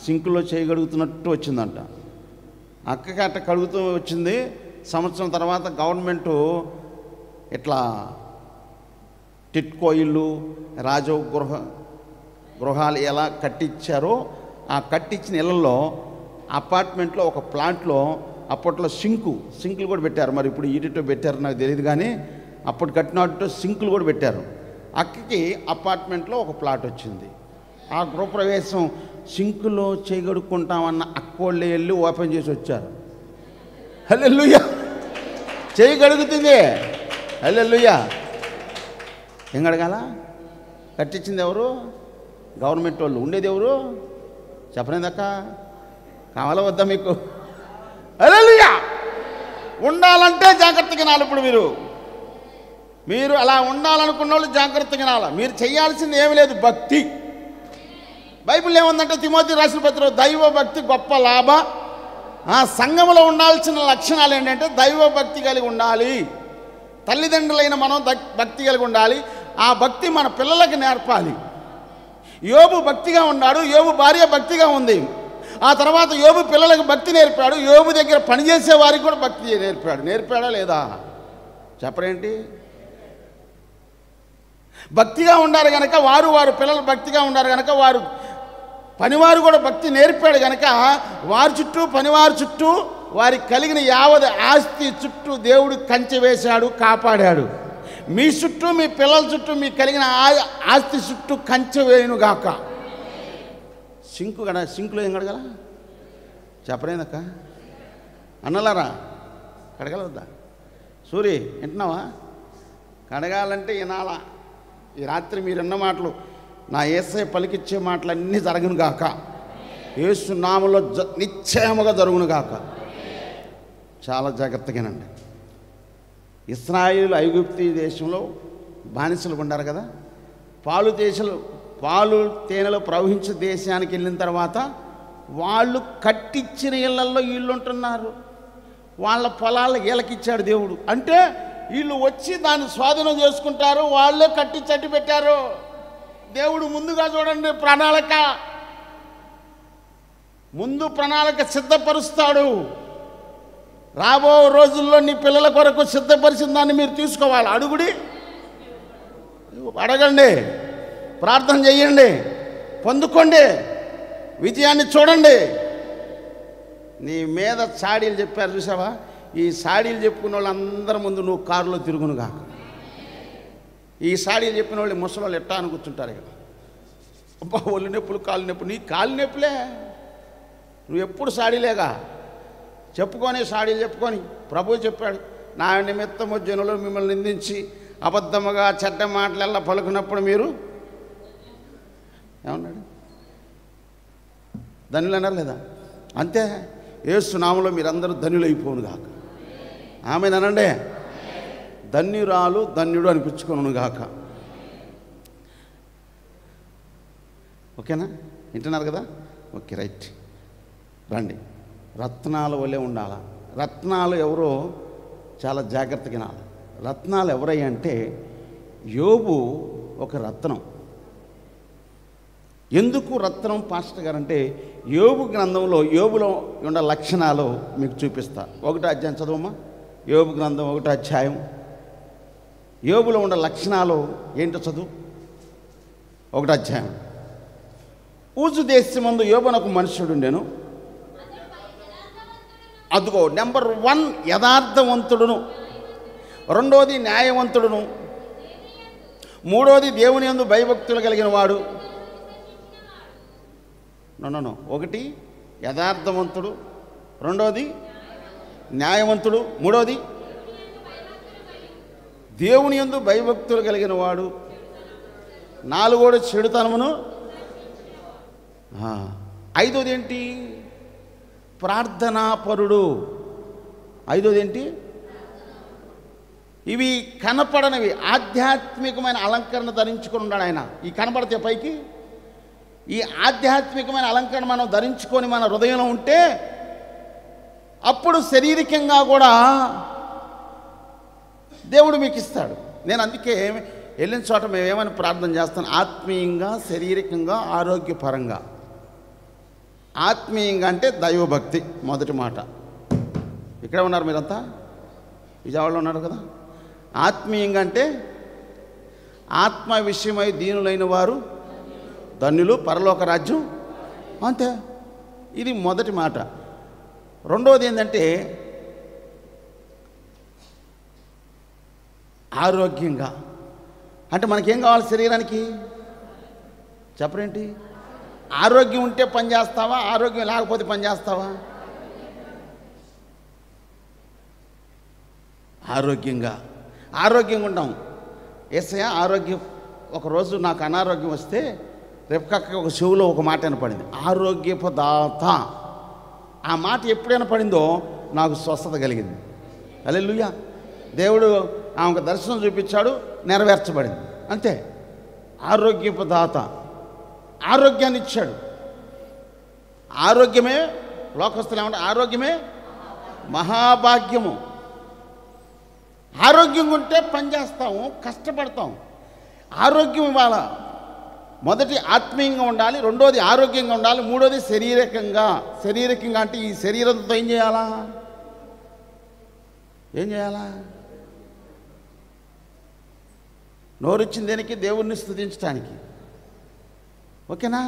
సింకులో చేయగలుగుతున్నట్టు వచ్చిందంట. అక్కకి అట్ట కడుగుతూ వచ్చింది. సంవత్సరం తర్వాత గవర్నమెంటు ఇట్లా టిట్కో ఇల్లు, గృహాలు ఎలా కట్టించారో, ఆ కట్టించిన ఇళ్లలో అపార్ట్మెంట్లో ఒక ప్లాంట్లో అప్పట్లో సింకులు కూడా పెట్టారు. మరి ఇప్పుడు ఈటితో పెట్టారు నాకు తెలియదు, కానీ అప్పుడు కట్టినట్టు సింకులు కూడా పెట్టారు. అక్కకి అపార్ట్మెంట్లో ఒక ప్లాట్ వచ్చింది. ఆ గృహప్రవేశం సింకులో చేయగడుక్కుంటామన్న అక్కోళ్ళే వెళ్ళి ఓపెన్ చేసి వచ్చారు. హల్లెలూయా, చేయగలుగుతుంది. హల్లెలూయా. ఏం అడగాల? కట్టించింది ఎవరు? గవర్నమెంట్ వాళ్ళు. ఉండేది ఎవరు? చెప్పలేదక్క. కావాలా వద్దా మీకు? హల్లెలూయా. ఉండాలంటే జాగ్రత్తగా వినాలి. ఇప్పుడు మీరు అలా ఉండాలనుకున్న వాళ్ళు జాగ్రత్తగా వినాలి. మీరు చేయాల్సింది ఏమీ లేదు, భక్తి. బైబిల్ ఏముందంటే తిమోతి రాసిన పత్రికలో దైవ భక్తి గొప్ప లాభ. సంఘంలో ఉండాల్సిన లక్షణాలు ఏంటంటే దైవ భక్తి కలిగి ఉండాలి. తల్లిదండ్రులైన మనం భక్తి కలిగి ఉండాలి. ఆ భక్తి మన పిల్లలకి నేర్పాలి. యోబు భక్తిగా ఉన్నాడు, యోబు భార్య భక్తిగా ఉంది. ఆ తర్వాత యోబు పిల్లలకు భక్తి నేర్పాడు. యోబు దగ్గర పనిచేసే వారికి కూడా భక్తి నేర్పాడా లేదా? చెప్పరేంటి? భక్తిగా ఉన్నారు కనుక వారు పిల్లలు భక్తిగా ఉన్నారు కనుక వారు పనివారు కూడా భక్తి నేర్పాడు కనుక వారి చుట్టూ పనివారి చుట్టూ వారికి కలిగిన యావత్ ఆస్తి చుట్టూ దేవుడు కంచె వేశాడు, కాపాడాడు. మీ చుట్టూ మీ పిల్లల చుట్టూ మీకు కలిగిన ఆస్తి చుట్టూ కంచె వేయునుగాక. సింకులో ఏం కడగల? చెప్పలేదక్క. అన్నలారా, కడగలవద్దా? సూరి వింటున్నావా? కడగాలంటే వినాలా. ఈ రాత్రి మీరున్న మాటలు, నా యేసయ్య పలికిచ్చే మాటలన్నీ జరగును గాక. యేసు నామములో నిశ్చయముగా జరుగును గాక. చాలా జాగ్రత్తగానండి. ఇశ్రాయేలు ఐగుప్తు దేశంలో బానిసలు ఉన్నారు కదా. పాలు తేనెలు ప్రవహించే దేశానికి వెళ్ళిన తర్వాత వాళ్ళు కట్టించిన ఇళ్లల్లో వీళ్ళు ఉంటున్నారు. వాళ్ళ పొలాలు వీళ్ళకిచ్చాడు దేవుడు. అంటే వీళ్ళు వచ్చి దాన్ని స్వాధీనం చేసుకుంటారు. వాళ్ళే కట్టించట్టు పెట్టారు. దేవుడు ముందుగా చూడండి ప్రణాళిక సిద్ధపరుస్తాడు. రాబో రోజుల్లో నీ పిల్లల కొరకు సిద్ధపరిచిన దాన్ని మీరు తీసుకోవాలి. అడగండి, ప్రార్థన చెయ్యండి, పొందుకోండి, విజయాన్ని చూడండి. నీ మీద సాడీలు చెప్పారు చూసావా? ఈ సాడీలు చెప్పుకున్న వాళ్ళందరి ముందు నువ్వు కారులో తిరుగునుగా. ఈ సాడీలు చెప్పిన వాళ్ళు ముసలి ఎట్టా అని కూర్చుంటారు కదా. అబ్బా ఒళ్ళు నొప్పులు, కాళ్ళు నొప్పులు. నీ కాళ్ళు నొప్పులే, నువ్వు ఎప్పుడు సాడీలేగా చెప్పుకొని సాడీలు చెప్పుకొని. ప్రభువు చెప్పాడు, నా నిమిత్తము జనులు మిమ్మల్ని నిందించి అబద్ధముగా చెడ్డ మాటలెల్లా పలుకున్నప్పుడు మీరు ఏమన్నాడు? ధనులు అన్నారు లేదా? అంతే. యేసు నామములో మీరందరూ ధన్యులైపోను గాక. ఆమెనండి. ధన్యురాలు ధన్యుడు అనిపించుకోను గాక. ఓకేనా? వింటున్నారు కదా? Okay, right. రండి. రత్నాల వల్లే ఉండాలా. రత్నాలు ఎవరో చాలా జాగ్రత్తగా వినాలి. రత్నాలు ఎవరయ్యా అంటే యోబు ఒక రత్నం. ఎందుకు రత్నం పాస్టర్ గారు అంటే యోబు గ్రంథంలో యోబులో ఉన్న లక్షణాలు మీకు చూపిస్తా. 1వ అధ్యాయం చదవమ్మా. యోబు గ్రంథం 1వ అధ్యాయం. యోబులో ఉన్న లక్షణాలు ఏంటో చదువు. 1వ అధ్యాయం. ఊజు దేశమందు యోబునకు మనుష్యుడు ఉండెను. అదుగో నెంబర్ 1 యథార్థవంతుడును, 2వది న్యాయవంతుడును, 3వది దేవుని యందు భయభక్తులు కలిగిన వాడు. 1 యథార్థవంతుడు, 2వది న్యాయవంతుడు, 3వది దేవుని యందు భయభక్తులు కలిగిన వాడు, 4వది చెడుతనమును, 5వది ఏంటి? ప్రార్థనాపరుడు. 5వది ఏంటి? ఇవి కనపడనివి ఆధ్యాత్మికమైన అలంకరణ ధరించుకొని ఉన్నాడు ఆయన. ఈ కనపడితే పైకి ఈ ఆధ్యాత్మికమైన అలంకరణ మనం ధరించుకొని మన హృదయంలో ఉంటే అప్పుడు శారీరకంగా కూడా దేవుడు మీకు ఇస్తాడు. నేను అందుకే వెళ్ళిన చోట మేమేమని ప్రార్థన చేస్తాను? ఆత్మీయంగా, శారీరకంగా, ఆరోగ్యపరంగా. ఆత్మీయంగా అంటే దైవభక్తి మొదటి మాట. ఇక్కడే ఉన్నారు మీరంతా, విజయవాడలో ఉన్నారు కదా. ఆత్మీయంగా అంటే ఆత్మ విషయమై దీనులైన వారు ధన్యులు, పరలోక రాజ్యం. అంతే. ఇది మొదటి మాట. 2వది ఏంటంటే ఆరోగ్యంగా. అంటే మనకేం కావాలి శరీరానికి? చెప్పరేంటి? ఆరోగ్యం ఉంటే పని చేస్తావా? ఆరోగ్యం లేకపోతే పని చేస్తావా? ఆరోగ్యంగా ఉంటాం. యేసయ్య ఆరోగ్యం. ఒకరోజు నాకు అనారోగ్యం వస్తే రేపకక్క ఒక చెవులో ఒక మాట వినపడింది, ఆరోగ్యపు దాత. ఆ మాట ఎప్పుడైనా పడిందో నాకు స్వస్థత కలిగింది. హల్లెలూయా. దేవుడు ఆమెకు దర్శనం చూపించాడు, నెరవేర్చబడింది. అంతే. ఆరోగ్యపు దాత, ఆరోగ్యాన్ని ఇచ్చాడు. ఆరోగ్యమే లోకస్తులు ఏమంటే ఆరోగ్యమే మహాభాగ్యము. ఆరోగ్యంగా ఉంటే పని చేస్తాము, కష్టపడతాం. ఆరోగ్యం ఇవాళ మొదటి ఆత్మీయంగా ఉండాలి, రెండోది ఆరోగ్యంగా ఉండాలి, మూడోది శారీరకంగా అంటే ఈ శరీరంతో ఏం చేయాలా? నోరిచ్చిన దేనికి? దేవుణ్ణి స్తుతించడానికి. ఓకేనా?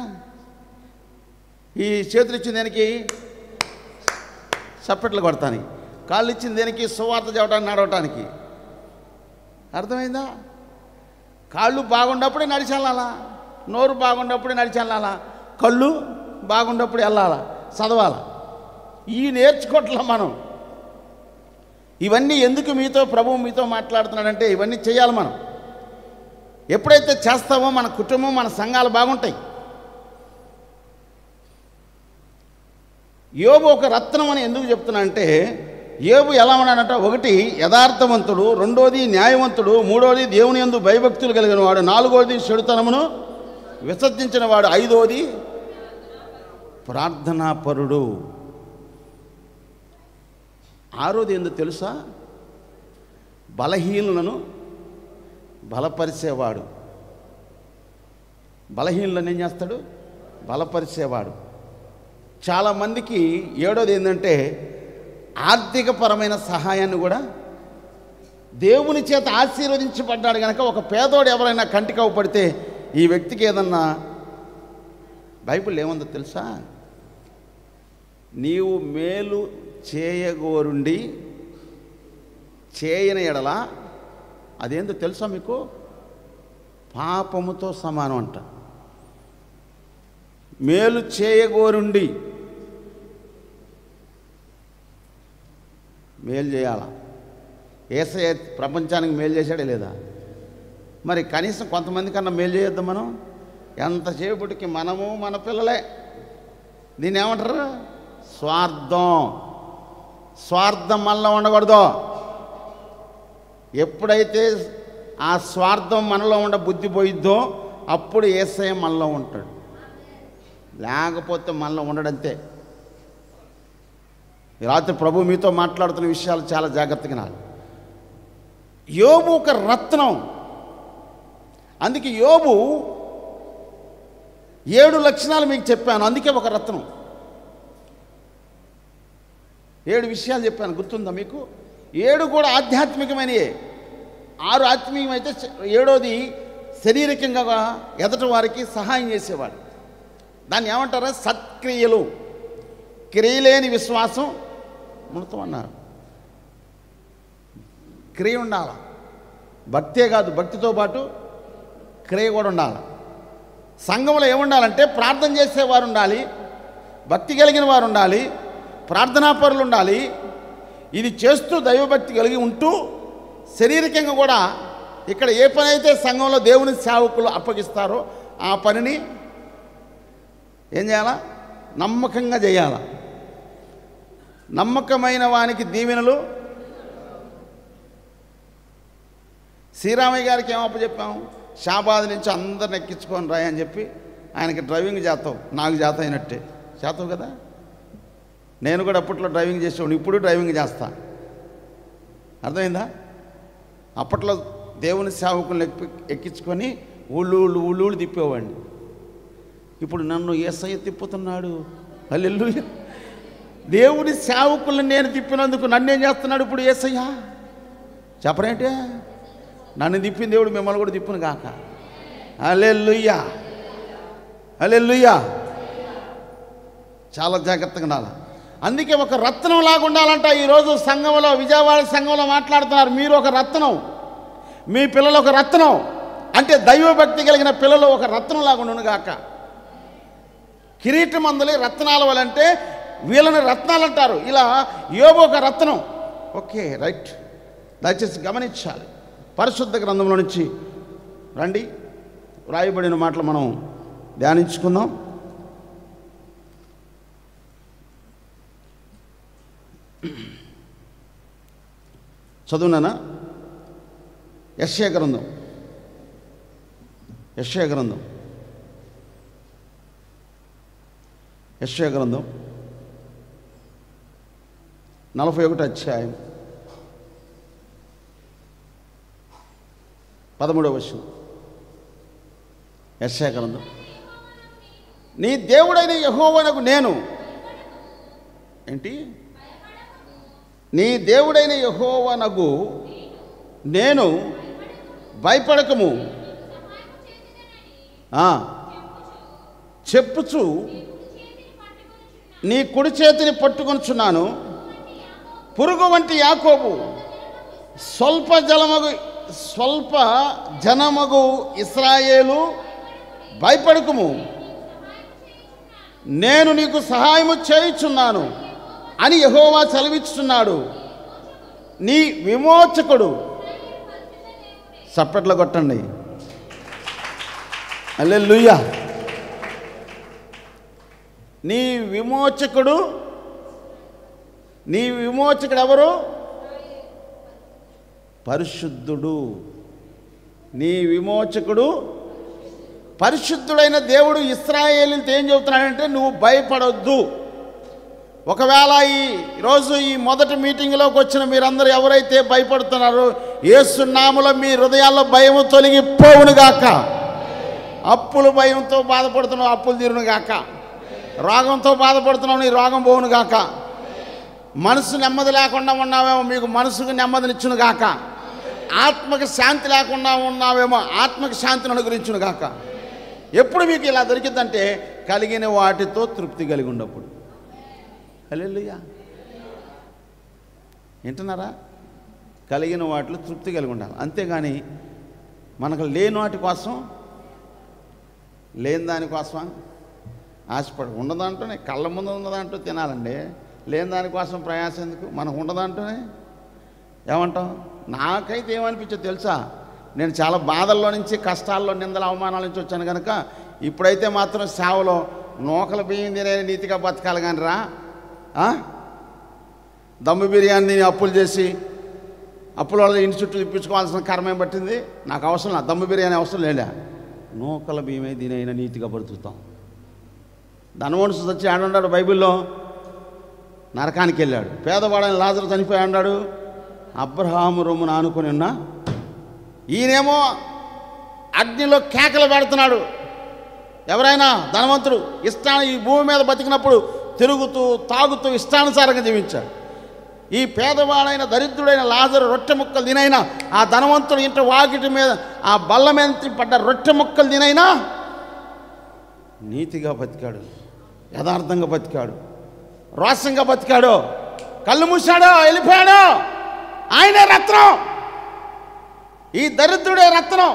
ఈ చేతులు ఇచ్చిన దేనికి? చప్పట్లు కొడతానికి. కాళ్ళు ఇచ్చిన దేనికి? సువార్త చెప్పడానికి, నడవటానికి. అర్థమైందా? కాళ్ళు బాగున్నప్పుడే నడిచెళ్ళాలా, నోరు బాగున్నప్పుడే నడిచెళ్ళాలా, కళ్ళు బాగున్నప్పుడు వెళ్ళాలా, చదవాలా. ఈ నేర్చుకోవట్లా మనం. ఇవన్నీ ఎందుకు ప్రభువు మీతో మాట్లాడుతున్నాడంటే ఇవన్నీ చేయాలి మనం. ఎప్పుడైతే చేస్తామో మన కుటుంబం, మన సంఘాలు బాగుంటాయి. యోబు ఒక రత్నం అని ఎందుకు చెప్తున్నా అంటే, యోబు ఎలా ఉన్నాడంట? ఒకటి యథార్థవంతుడు, రెండోది న్యాయవంతుడు, మూడోది దేవుని యందు భయభక్తులు కలిగిన వాడు, నాలుగోది చెడుతనమును విసర్జించిన వాడు, ఐదోది ప్రార్థనాపరుడు, ఆరోది ఎందుకు తెలుసా? బలహీనులను బలపరిచేవాడు. బలహీనులను ఏం చేస్తాడు? బలపరిచేవాడు. చాలామందికి ఏడోది ఏంటంటే ఆర్థికపరమైన సహాయాన్ని కూడా దేవుని చేత ఆశీర్వదించబడ్డాడు కనుక ఒక పేదోడు ఎవరైనా కంటికి అవపడితే ఈ వ్యక్తికి ఏదన్నా, బైబిల్ ఏముందో తెలుసా? నీవు మేలు చేయగోరుండి చేయని ఎడల అదేందో తెలుసా మీకు? పాపముతో సమానం అంట. మేలు చేయగోరుండి మేలు చేయాల. యేసయ్య ప్రపంచానికి మేలు చేశాడే లేదా? మరి కనీసం కొంతమంది కన్నా మేలు చేయొద్దాం మనం. ఎంతసేపటికి మనము మన పిల్లలే. దీన్ని ఏమంటారు? స్వార్థం మనలో ఉండకూడదు. ఎప్పుడైతే ఆ స్వార్థం మనలో ఉండ బుద్ధి పోయిద్దో అప్పుడు యేసయ్య మనలో ఉంటాడు, లేకపోతే మనలో ఉండడంతే. ఈ రాత్రి ప్రభు మీతో మాట్లాడుతున్న విషయాలు చాలా జాగ్రత్తగా వినాలి. యోబు ఒక రత్నం. అందుకే యోబు 7 లక్షణాలు మీకు చెప్పాను, అందుకే ఒక రత్నం. 7 విషయాలు చెప్పాను, గుర్తుందా మీకు? 7 కూడా ఆధ్యాత్మికమైనయే. 6 ఆత్మీయమైతే 7వది శారీరకంగా ఎదటి వారికి సహాయం చేసేవాడు. దాన్ని ఏమంటారా? సత్క్రియలు. క్రియలేని విశ్వాసం మృతం అన్నారు. క్రియ ఉండాలి. భక్తే కాదు, భక్తితో పాటు క్రియ కూడా ఉండాలి. సంఘంలో ఏముండాలంటే ప్రార్థన చేసేవారు ఉండాలి, భక్తి కలిగిన వారు ఉండాలి, ప్రార్థనాపరులు ఉండాలి. ఇది చేస్తూ దైవభక్తి కలిగి ఉంటూ శారీరకంగా కూడా ఇక్కడ ఏ పని అయితే సంఘంలో దేవుని సేవకులు అప్పగిస్తారో ఆ పనిని ఏం చేయాలా? నమ్మకంగా చేయాల. నమ్మకమైన వానికి దీవెనలు. శ్రీరామయ్య గారికి ఏమో అప్పచెప్పాము? షాబాద్ నుంచి అందరిని ఎక్కించుకొని రాయి అని చెప్పి ఆయనకి డ్రైవింగ్ చేస్తావు. నాకు చేత అయినట్టే చేతావు కదా. నేను కూడా అప్పట్లో డ్రైవింగ్ చేసేవాడిని, ఇప్పుడు డ్రైవింగ్ చేస్తా. అర్థమైందా? అప్పట్లో దేవుని సేవకులను ఎక్కించుకొని ఊళ్ళు తిప్పేవాడిని. ఇప్పుడు నన్ను యేసయ్య తిప్పుతున్నాడు. హల్లెలూయా. దేవుని సేవకులను నేను తిప్పినందుకు నన్ను ఏం చేస్తున్నాడు ఇప్పుడు యేసయ్య? చెప్పరేంటే? నన్ను తిప్పిన దేవుడు మిమ్మల్ని కూడా తిప్పును కాక. హల్లెలూయా, హల్లెలూయా. చాలా జాగ్రత్తగా ఉండాలి. అందుకే ఒక రత్నం లాగా ఉండాలంట. ఈరోజు సంఘంలో, విజయవాడ సంఘంలో మాట్లాడుతున్నారు, మీరు ఒక రత్నం, మీ పిల్లలు ఒక రత్నం. అంటే దైవభక్తి కలిగిన పిల్లలు ఒక రత్నంలాగా ఉండునుగాక. కిరీటం అందలి రత్నాల వలంటే వీళ్ళని రత్నాలు అంటారు. ఇలా యోబు ఒక రత్నం. Okay, right. దయచేసి గమనించాలి. పరిశుద్ధ గ్రంథంలో నుంచి రండి, రాయబడిన మాటలు మనం ధ్యానించుకుందాం. చదువునానా? యెషయా గ్రంథం 41 అధ్యాయం 13వ వచనం. యెషయా గ్రంథం. నీ దేవుడైన యెహోవానగు నేను ఏంటి? నీ దేవుడైన యెహోవానగు నేను భయపడకము చెప్పుచు నీ కుడి చేతిని పట్టుకొనుచున్నాను. పురుగు వంటి యాకోబు, స్వల్ప జనమగు ఇశ్రాయేలు భయపడకుము, నేను నీకు సహాయము చేయుచున్నాను అని యెహోవా సెలవిస్తున్నాడు. నీ విమోచకుడు. చప్పట్లు కొట్టండి. హల్లెలూయా. నీ విమోచకుడు ఎవరు? పరిశుద్ధుడు. నీ విమోచకుడు పరిశుద్ధుడైన దేవుడు. ఇశ్రాయేలుతో ఏం చెబుతున్నాడంటే నువ్వు భయపడొద్దు. ఒకవేళ ఈరోజు ఈ మొదటి మీటింగ్లోకి వచ్చిన మీరందరూ ఎవరైతే భయపడుతున్నారో, యేసు నామములో మీ హృదయాల్లో భయము తొలగిపోవునుగాక. అప్పుల భయంతో బాధపడుతున్నావు, అప్పులు తీరునుగాక. రోగంతో బాధపడుతున్నావు, నీ రోగం పోవునుగాక. మనసు నెమ్మది లేకుండా ఉన్నావేమో, మీకు మనసుకు నెమ్మదినిచ్చునుగాక. ఆత్మకి శాంతి లేకుండా ఉన్నావేమో, ఆత్మకి శాంతిని అనుగ్రహించునుగాక. ఎప్పుడు మీకు ఇలా దొరికిందంటే కలిగిన వాటితో తృప్తి కలిగి ఉన్నప్పుడు. హల్లెలూయా. వింటున్నారా? కలిగిన వాటిలో తృప్తి కలిగి ఉండాలి. అంతేగాని మనకు లేని వాటి కోసం, లేని దానికోసం ఆశపడు. ఉన్నదంటూనే కళ్ళ ముందు ఉన్నదంటూ తినాలండి. లేని దానికోసం ప్రయాసం ఎందుకు? మనకు ఉండదంటూనే ఏమంటాం? నాకైతే ఏమనిపించో తెలుసా? నేను చాలా బాధల్లో నుంచి, కష్టాల్లో, నిందల అవమానాల నుంచి వచ్చాను కనుక ఇప్పుడైతే మాత్రం సేవలో నూకల బియ్యం తినే నీతిగా బతకాలి. కానీ రా దమ్ము బిర్యానీ తిని అప్పులు చేసి అప్పుల వాళ్ళ ఇంటి చుట్టూ తిప్పించుకోవాల్సిన కర్మేం పట్టింది? నాకు అవసరం లేదు, దమ్ము బిర్యానీ అవసరం లేదా. నూకల బియ్యమే దీనైనా నీతిగా బ్రతుకుతాం. ధనవంతుడు వచ్చి ఆడున్నాడు బైబిల్లో, నరకానికి వెళ్ళాడు. పేదవాడని లాజరు చనిపోయి అన్నాడు, అబ్రహాము రొమ్మును ఆనుకొని ఉన్నా. ఈయనేమో అగ్నిలో కేకలు పెడుతున్నాడు. ఎవరైనా ధనవంతుడు ఈ భూమి మీద బతికినప్పుడు తిరుగుతూ తాగుతూ ఇష్టానుసారంగా జీవించాడు. ఈ పేదవాడైన దరిద్రుడైన లాజరు రొట్టె ముక్కలు తినైనా, ఆ ధనవంతుడు ఇంటి వాకిటి మీద ఆ బల్ల మీద పడ్డ రొట్టె ముక్కలు తినైనా నీతిగా బతికాడు, యథార్థంగా బతికాడు, రోషంగా బతికాడు. కళ్ళు మూసాడో వెళ్ళిపోయాడో ఆయనే రత్నం. ఈ దరిద్రుడే రత్నం.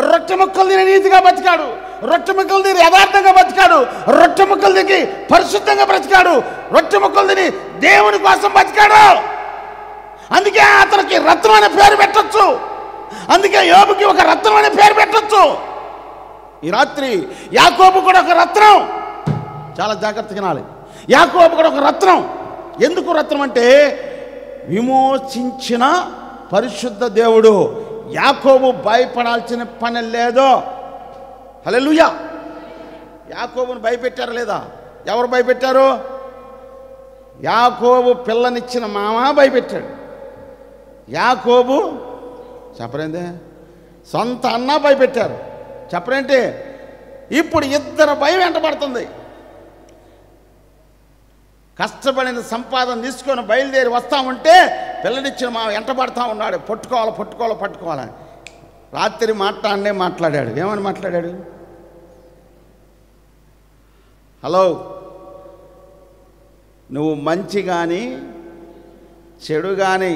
రొట్టె ముక్కలు తిని నీతిగా బతికాడు, రొట్టె ముక్కలు తిని యథార్థంగా బతికాడు, రొట్టె ముక్కలు తిని పరిశుద్ధంగా బ్రతికాడు, రొట్టె ముక్కలు తిని దేవుని కోసం బతికాడు. అందుకే అతనికి రత్నం అనే పేరు పెట్టచ్చు. అందుకే యోబుకి ఒక రత్నం అనే పేరు పెట్టచ్చు. ఈ రాత్రి యాకోబు కూడా ఒక రత్నం. చాలా జాగ్రత్తగా వినాలి. యాకోబు కూడా ఒక రత్నం. ఎందుకు రత్నం అంటే విమోచించిన పరిశుద్ధ దేవుడు. యాకోబు భయపడాల్సిన పని లేదు. హల్లెలూయా. యాకోబును భయపెట్టారా లేదా? ఎవరు భయపెట్టారు? యాకోబు పిల్లనిచ్చిన మామ భయపెట్టాడు. యాకోబు చెప్పరేందే, సొంత అన్న భయపెట్టారు. చెప్పరేంటి? ఇప్పుడు ఇద్దరు భయం వెంటబడుతుంది. కష్టపడిన సంపాదన తీసుకొని బయలుదేరి వస్తూ ఉంటే పిల్లనిచ్చిన మా వెంటబడతా ఉన్నాడు. పట్టుకోవాలి. రాత్రి మాట్లాడాడు. ఏమని మాట్లాడాడు? హలో, నువ్వు మంచి కానీ చెడు కానీ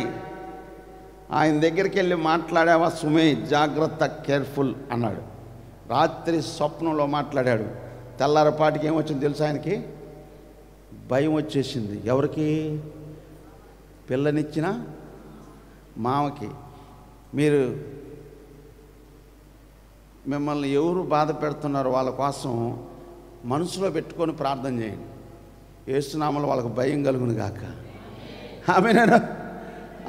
ఆయన దగ్గరికి వెళ్ళి మాట్లాడావా సుమే, జాగ్రత్త, కేర్ఫుల్ అన్నాడు. రాత్రి స్వప్నంలో మాట్లాడాడు. తెల్లారపాటికి ఏమొచ్చింది తెలుసా? ఆయనకి భయం వచ్చేసింది. ఎవరికి? పిల్లనిచ్చిన మామకి. మీరు మిమ్మల్ని ఎవరు బాధ పెడుతున్నారో వాళ్ళ కోసం మనసులో పెట్టుకొని ప్రార్థన చేయండి. యేసునామములో వాళ్ళకు భయం కలుగును గాక. ఆమేనేనా?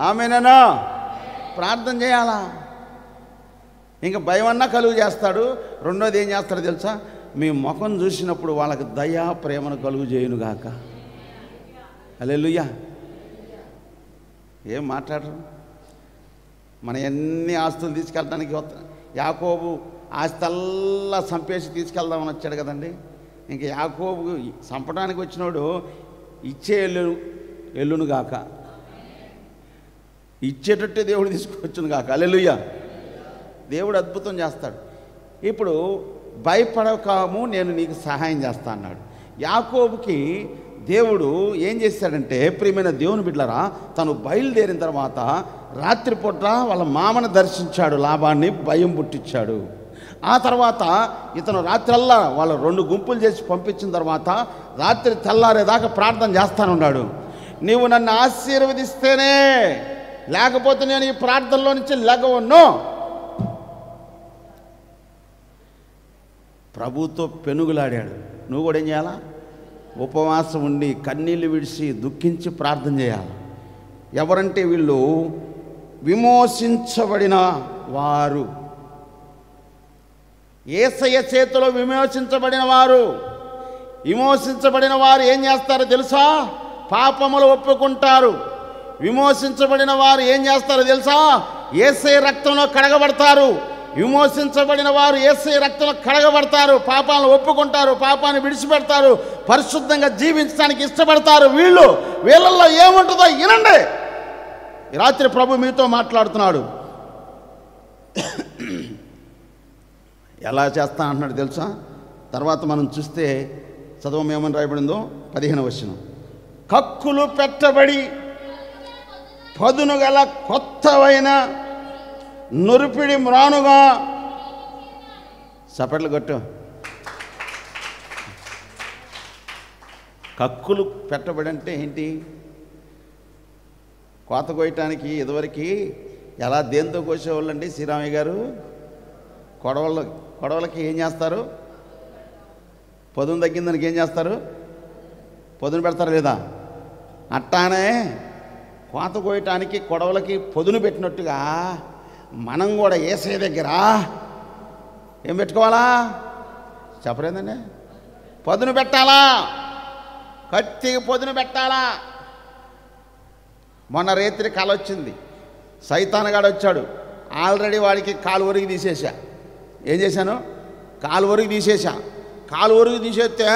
ఆమేనేనా? ప్రార్థన చేయాలా? ఇంకా భయం అన్నా కలుగు చేస్తాడు. రెండోది ఏం చేస్తాడో తెలుసా? మీ ముఖం చూసినప్పుడు వాళ్ళకి దయా ప్రేమను కలుగు చేయును గాక. హల్లెలూయా. ఏం మాట్లాడరు? మన ఎన్ని ఆస్తులు తీసుకెళ్ళడానికి యాకోబు ఆస్తల్లా చంపేసి తీసుకెళ్దామని వచ్చాడు కదండి. ఇంక యాకోబు చంపడానికి వచ్చినోడు ఇచ్చే ఎల్లును గాక, ఇచ్చేటట్టే దేవుడు తీసుకొచ్చును గాక. హల్లెలూయా. దేవుడు అద్భుతం చేస్తాడు. ఇప్పుడు భయపడకాము, నేను నీకు సహాయం చేస్తా అన్నాడు. యాకోబుకి దేవుడు ఏం చేశాడంటే, ప్రియమైన దేవుని బిడ్డలారా, తను బయలుదేరిన తర్వాత రాత్రిపూట వాళ్ళ మామను దర్శించాడు, లాభాన్ని భయం పుట్టించాడు. ఆ తర్వాత ఇతను రాత్రల్లా వాళ్ళ 2 గుంపులు చేసి పంపించిన తర్వాత రాత్రి తెల్లారేదాకా ప్రార్థన చేస్తానున్నాడు. నీవు నన్ను ఆశీర్వదిస్తేనే, లేకపోతే నేను ఈ ప్రార్థనలో నుంచి లెగవను. ప్రభుతో పెనుగులాడాడు. నువ్వు కూడా ఏం చేయాలా? ఉపవాసం ఉండి కన్నీళ్ళు విడిచి దుఃఖించి ప్రార్థన చేయాలి. ఎవరంటే వీళ్ళు విమోచించబడిన వారు, యేసయ్య చేతిలో విమోచించబడిన వారు. విమోచించబడిన వారు ఏం చేస్తారో తెలుసా? పాపములు ఒప్పుకుంటారు. విమోచించబడిన వారు ఏం చేస్తారో తెలుసా? యేసయ్య రక్తంలో కడగబడతారు. విమోచించబడిన వారు యేసయ్య రక్తంలో కడగబడతారు, పాపాలను ఒప్పుకుంటారు, పాపాన్ని విడిచిపెడతారు, పరిశుద్ధంగా జీవించడానికి ఇష్టపడతారు. వీళ్ళల్లో ఏముంటుందో వినండి. ఈ రాత్రి ప్రభు మీతో మాట్లాడుతున్నాడు. ఎలా చేస్తా అంటున్నాడు తెలుసా? తర్వాత మనం చూస్తే చదవం ఏమని రాయబడిందో 15వ వచనం. కక్కులు పెట్టబడి పదును గల కొత్తవైన నురిపిడి మ్రానుగా. చప్పట్లు కొట్టు. కక్కులు పెట్టబడి అంటే ఏంటి? కోత కోయటానికి ఇదివరకు ఎలా దేంతో కోసేవాళ్ళండి శ్రీరామయ్య గారు? కొడవలకి ఏం చేస్తారు? పొదును తగ్గిందానికి ఏం చేస్తారు? పొదును పెడతారు లేదా? అట్టానే కోత కోయటానికి కొడవలకి పొదును పెట్టినట్టుగా మనం కూడా యేసయ్య దగ్గర ఏం పెట్టుకోవాలా? చెప్పలేదండి. పొదును పెట్టాలా, కత్తికి పొదును పెట్టాలా. మొన్న రాత్రి కల వచ్చింది. సైతానుగాడు వచ్చాడు. ఆల్రెడీ వాడికి కాలు ఒరిగి తీసేసా. ఏం చేశాను? కాలు ఒరిగి తీసేసా. కాలు ఒరిగి తీసేస్తే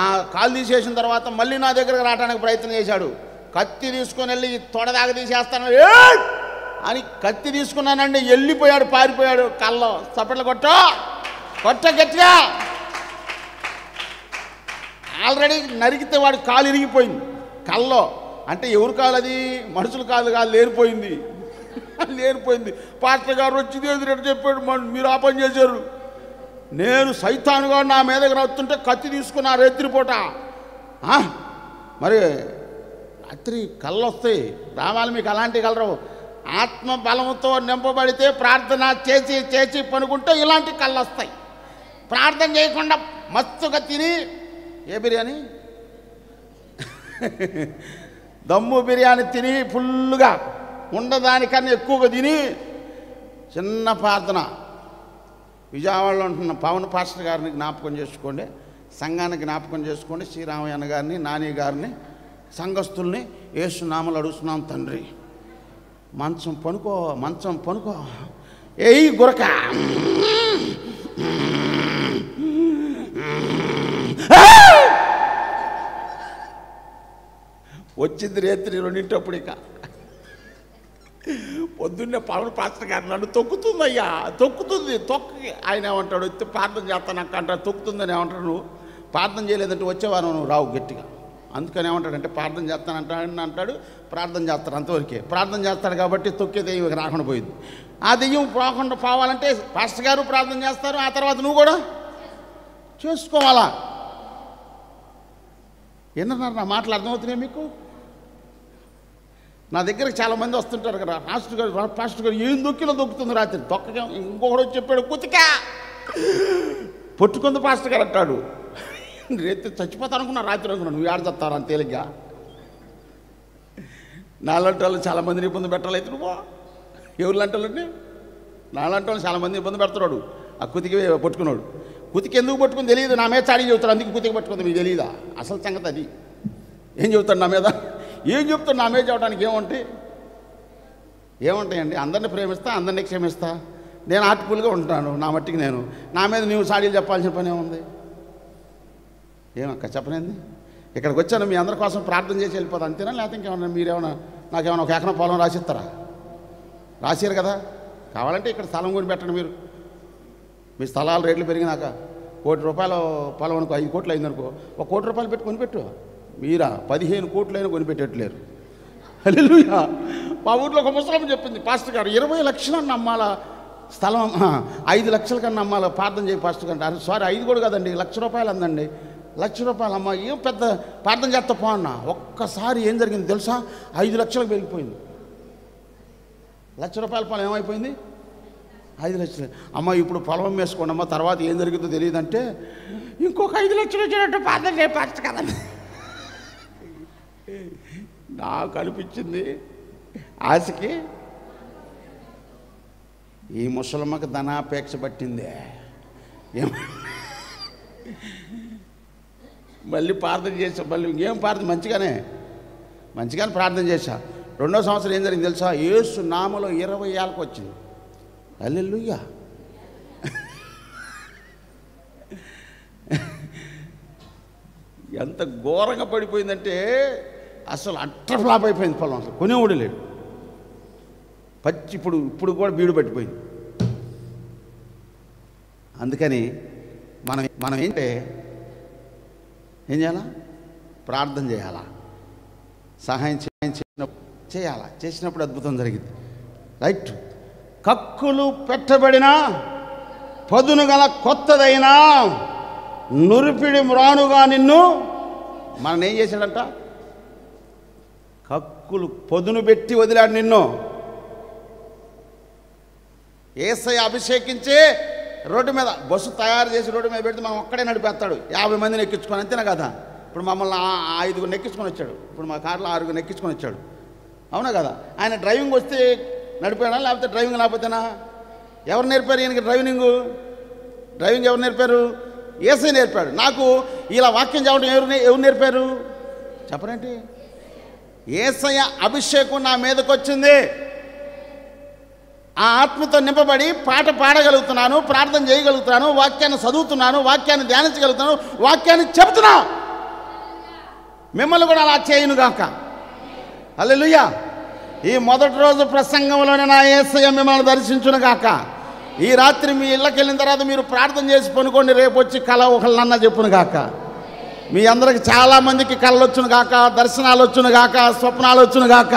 ఆ కాలు తీసేసిన తర్వాత మళ్ళీ నా దగ్గరకు రావడానికి ప్రయత్నం చేశాడు. కత్తి తీసుకొని వెళ్ళి తొడదాకా తీసేస్తాను అని కత్తి తీసుకున్నానండి. వెళ్ళిపోయాడు, పారిపోయాడు. కళ్ళలో చప్పట్లు కొట్ట గట్టిగా. ఆల్రెడీ నరికితే వాడి కాలు ఇరిగిపోయింది కళ్ళలో. అంటే ఎవరు కాలు అది? మనుషుల కాలు కాదు, లేరిపోయింది. లేరిపోయింది. పాస్టర్ గారు వచ్చి ఎదురెట్టు చెప్పాడు, మీరు ఆ పని చేశారు. నేను సైతానుగా నా మీదకి వస్తుంటే కత్తి తీసుకున్నా రాత్రిపూట. మరి రాత్రి కళ్ళు వస్తాయి. రావాలి మీకు అలాంటి కలరు. ఆత్మ బలంతో నింపబడితే ప్రార్థన చేసి చేసి పనుకుంటే ఇలాంటి కళ్ళు వస్తాయి. ప్రార్థన చేయకుండా మస్తుగా తిని, ఏ బిర్యానీ? దమ్ము బిర్యానీ తిని ఫుల్గా ఉండదానికన్నా ఎక్కువగా తిని చిన్న ప్రార్థన. విజయవాడలో ఉంటున్న పవన్ పాస్టర్ గారిని జ్ఞాపకం చేసుకోండి, సంఘాన్ని జ్ఞాపకం చేసుకోండి, శ్రీరామయ్య గారిని, నాని గారిని, సంఘస్థుల్ని యేసు నామములో అడుగుతున్నాం తండ్రి. మంచం పనుకో, ఏయ్ గురక. వచ్చింది రాత్రి 2 ఇక పొద్దున్నే పవన్ పాస్టర్ గారు నన్ను తొక్కుతుందయ్యా, తొక్కి ఆయన ఏమంటాడు? వచ్చి ప్రార్థన చేస్తాను అక్క అంటాడు. తొక్కుతుందని ఏమంటాడు? నువ్వు ప్రార్థన చేయలేదంటే వచ్చేవారు నువ్వు రావు గట్టిగా. అందుకని ఏమంటాడంటే ప్రార్థన చేస్తానంటాడు అంటాడు, ప్రార్థన చేస్తాడు, అంతవరకే ప్రార్థన చేస్తాడు కాబట్టి తొక్కే దెయ్యం రాకుండా పోయింది. ఆ దెయ్యం పోకుండా పోవాలంటే పాస్టర్ గారు ప్రార్థన చేస్తారు, ఆ తర్వాత నువ్వు కూడా చేసుకోవాలా. ఏంటన్నారు నా మాటలు అర్థమవుతున్నాయి మీకు? నా దగ్గరకు చాలామంది వస్తుంటారు కదా, పాస్టర్ గారు ఏం దొక్కిలో దొక్కుతుంది రాత్రి, దొక్కగా ఇంకొకడు వచ్చి చెప్పాడు కుతికా పొట్టుకుంది పాస్టర్ గారు అంటాడు. రేపు చచ్చిపోతాను అనుకున్నా, రాత్రి అనుకున్నాను, నువ్వు ఏడ చస్తావు అని తేలిగ్గా. నాలాంటి వాళ్ళు చాలామందిని ఇబ్బంది పెట్టాలైతే నువ్వు ఎవరు అంటాలండి? నాలాంటి వాళ్ళు చాలామంది ఇబ్బంది పెడతాడు ఆ కుతికి పట్టుకున్నాడు. కుతికి ఎందుకు పట్టుకుని తెలియదు, నా మీద చాడీ చెబుతాడు, అందుకే కుతికి పట్టుకుంది, మీకు తెలియదా అసలు సంగతి అది? ఏం చెబుతాడు నా మీద, ఏం చెప్తాడు నా మీద చెప్పడానికి? ఏముంటాయండి? అందరిని ప్రేమిస్తా, అందరినీ క్షమిస్తా, నేను ఆర్టిఫుల్గా ఉంటాను నా మట్టికి నేను. నా మీద నీవు సాడీలు చెప్పాల్సిన పని ఏముంది? ఏమక్క చెప్పలేంది? ఇక్కడికి వచ్చాను మీ అందరి కోసం ప్రార్థన చేసి వెళ్ళిపోతా అంతేనా? లేకపోతే ఇంకేమన్నా మీరేమన్నా నాకేమన్నా ఒక ఎకరం పొలం రాసిస్తారా? రాసిరు కదా. కావాలంటే ఇక్కడ స్థలం కొని పెట్టండి మీరు. మీ స్థలాల రేట్లు పెరిగినాక ₹1 కోటి పొలం అనుకో, 5 కోట్లు అయిందనుకో, ₹1 కోటి పెట్టి కొనిపెట్టు. మీరా 15 కోట్లైనా కొనిపెట్టట్లేరు. హల్లెలూయా. మా ఊర్లో ఒక ముసలమ్మ చెప్పింది, పాస్టర్ గారు 20 లక్షలన్నా అమ్మాల స్థలం, 5 లక్షల కన్నా అమ్మాల, ప్రార్థన చేయి పాస్టర్ గారు. సారీ 5 కూడా కదండి, ₹1,00,000 అందండి. ₹1,00,000 అమ్మ, ఏం పెద్ద ప్రార్థన చేస్తా పో అన్న. ఒక్కసారి ఏం జరిగింది తెలుసా? 5 లక్షలకు పెరిగిపోయింది. ₹1,00,000 పొలం ఏమైపోయింది? 5 లక్షలు. అమ్మ ఇప్పుడు పొలం వేసుకోండి అమ్మ, తర్వాత ఏం జరిగిందో తెలియదంటే ఇంకొక 5 లక్షలు వచ్చినట్టు ప్రార్థన చేయవచ్చు కదండి. నాకు అనిపించింది ఆశకి ఈ ముసలమ్మకి ధనాపేక్ష పట్టిందే. మళ్ళీ ప్రార్థన చేసా, మళ్ళీ ఇంకేం ప్రార్థన మంచిగానే ప్రార్థన చేశా. 2వ సంవత్సరం ఏం జరిగింది తెలుసా? యేసు నామలో 20 ఏళ్ళకి వచ్చింది. హల్లెలూయా. ఎంత ఘోరంగా పడిపోయిందంటే అసలు అట్టర్ ఫ్లాప్ అయిపోయింది పొలం, అసలు కొనేవాడు లేడు. ఇప్పుడు కూడా బీడు పట్టిపోయింది. అందుకని మనం ఏంటంటే ఏం చేయాలా? ప్రార్థన చేయాలా, సహాయం చేసినప్పుడు అద్భుతం జరిగింది. రైట్. కక్కులు పెట్టబడిన పదును గల కొత్తదైనా నురిపిడి మ్రానుగా నిన్ను మనం ఏం చేశాడంట? కక్కులు పొదును పెట్టి వదిలాడు నిన్ను. యేసయ్య అభిషేకించి రోడ్డు మీద బస్సు తయారు చేసి రోడ్డు మీద పెడితే మనం ఒక్కడే నడిపేస్తాడు, 50 మందిని ఎక్కించుకొని, అంతేనా కదా? ఇప్పుడు మమ్మల్ని 5 ఎక్కించుకొని వచ్చాడు, ఇప్పుడు మా కార్లో 6 ఎక్కించుకొని వచ్చాడు, అవునా కదా? ఆయన డ్రైవింగ్ వస్తే నడిపాడా, లేకపోతే డ్రైవింగ్ లేకపోతేనా? ఎవరు నేర్పారు ఈయనకి డ్రైవింగ్ ఎవరు నేర్పారు? యేసయ్య నేర్పాడు. నాకు ఇలా వాక్యం చెప్పడం ఎవరు నేర్పారు చెప్పరేంటి? యేసయ్య అభిషేకం నా మీదకి వచ్చింది. ఆ ఆత్మతో నింపబడి పాట పాడగలుగుతున్నాను, ప్రార్థన చేయగలుగుతున్నాను, వాక్యాన్ని చదువుతున్నాను, వాక్యాన్ని ధ్యానించగలుగుతున్నాను, వాక్యాన్ని చెబుతున్నా. మిమ్మల్ని కూడా అలా చేయనుగాక. హల్లెలూయా. ఈ మొదటి రోజు ప్రసంగంలోనే నా యేసయ్య మిమ్మల్ని దర్శించునుగాక. ఈ రాత్రి మీ ఇళ్ళకి వెళ్ళిన తర్వాత మీరు ప్రార్థన చేసి పనుకోండి, రేపు వచ్చి కళ ఒకళ్ళన్నా చెప్పునుగాక. మీ అందరికి చాలామందికి కళలు వచ్చునుగాక, దర్శనాలు వచ్చునుగాక, స్వప్నాలు వచ్చునుగాక.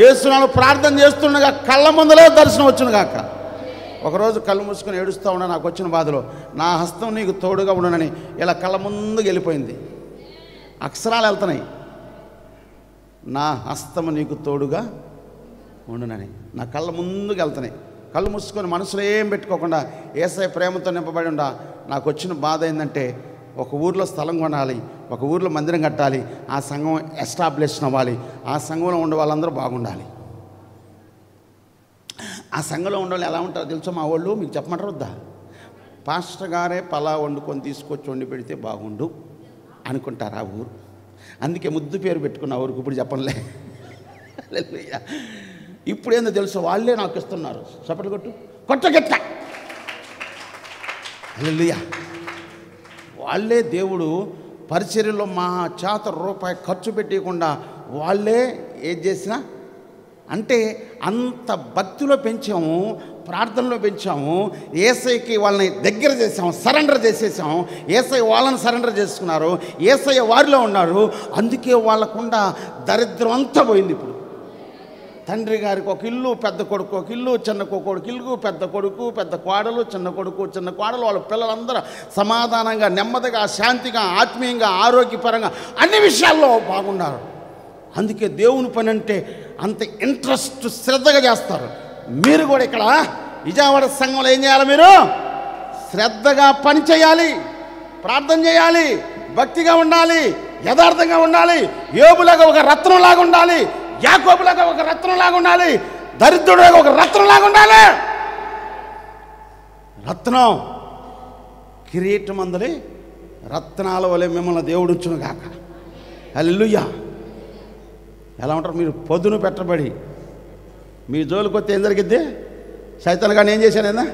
యేసునామములో ప్రార్థన చేస్తుండగా కళ్ళ ముందులే దర్శనం వచ్చునుగాక. ఒకరోజు కళ్ళు మూసుకొని ఏడుస్తూ ఉన్నా, నాకు వచ్చిన బాధలో నా హస్తం నీకు తోడుగా ఉండనని ఇలా కళ్ళ ముందుకు వెళ్ళిపోయింది. అక్షరాలు వెళ్తున్నాయి, నా హస్తము నీకు తోడుగా ఉండునని నా కళ్ళ ముందుకు వెళ్తున్నాయి. కళ్ళు మూసుకొని మనసులో ఏం పెట్టుకోకుండా యేసయ్య ప్రేమతో నింపబడి ఉండా. నాకు వచ్చిన బాధ ఏంటంటే, ఒక ఊర్లో స్థలం కొనాలి, ఒక ఊర్లో మందిరం కట్టాలి, ఆ సంఘం ఎస్టాబ్లిష్ అవ్వాలి, ఆ సంఘంలో ఉండే వాళ్ళందరూ బాగుండాలి. ఆ సంఘంలో ఉండే వాళ్ళు ఎలా ఉంటారో తెలుసా? మా వాళ్ళు మీకు చెప్పమంటారు వద్దా? పాస్టర్ గారే పలా వండుకొని తీసుకొచ్చి వండి పెడితే బాగుండు అనుకుంటారు ఆ ఊరు. అందుకే ముద్దు పేరు పెట్టుకున్న ఊరికి ఇప్పుడు చెప్పనులే. ఇప్పుడు ఏందో తెలుసు, వాళ్ళే నాకు ఇస్తున్నారు. చప్పట్లు కొట్టగట్ట. హల్లెలూయా. వాళ్ళే దేవుడు పరిచర్యలో మా చేత రూపాయి ఖర్చు పెట్టకుండా వాళ్ళే ఏది చేసినా అంటే అంత భక్తిలో పెంచాము. ప్రార్థనలో పెంచాము, యేసయ్యకి వాళ్ళని దగ్గర చేసాం, సరెండర్ చేసేసాం. యేసయ్య వాళ్ళని సరెండర్ చేసుకున్నారు, యేసయ్య వారిలో ఉన్నారు. అందుకే వాళ్ళకుండా దరిద్రం అంతా పోయింది. ఇప్పుడు తండ్రి గారికి ఒక ఇల్లు, పెద్ద కొడుకు ఒక ఇల్లు, చిన్న కొడుకు ఇల్లు, పెద్ద కొడుకు పెద్ద కోడలు, చిన్న కొడుకు చిన్న కోడలు, వాళ్ళ పిల్లలందరూ సమాధానంగా, నెమ్మదిగా, శాంతిగా, ఆత్మీయంగా, ఆరోగ్యపరంగా అన్ని విషయాల్లో బాగున్నారు. అందుకే దేవుని పని అంటే అంత ఇంట్రెస్ట్, శ్రద్ధగా చేస్తారు. మీరు కూడా ఇక్కడ విజయవాడ సంఘంలో ఏం చేయాలి? మీరు శ్రద్ధగా పని చేయాలి, ప్రార్థన చేయాలి, భక్తిగా ఉండాలి, యథార్థంగా ఉండాలి, యోబులాగా ఒక రత్నంలాగా ఉండాలి, యాకోబులాగా ఒక రత్నంలాగా ఉండాలి, దరిద్రుడులాగా ఒక రత్నంలాగా ఉండాలి. రత్నం కిరీటం అందలి రత్నాల వలె మిమ్మల్ని దేవుడు ఉంచును గాక. హల్లెలూయా. ఎలా ఉంటారు మీరు? పొద్దున పెట్టబడి మీ జోలికి వస్తే ఏం జరిగిద్ది? సైతాన్ గాని ఏం చేశాడు?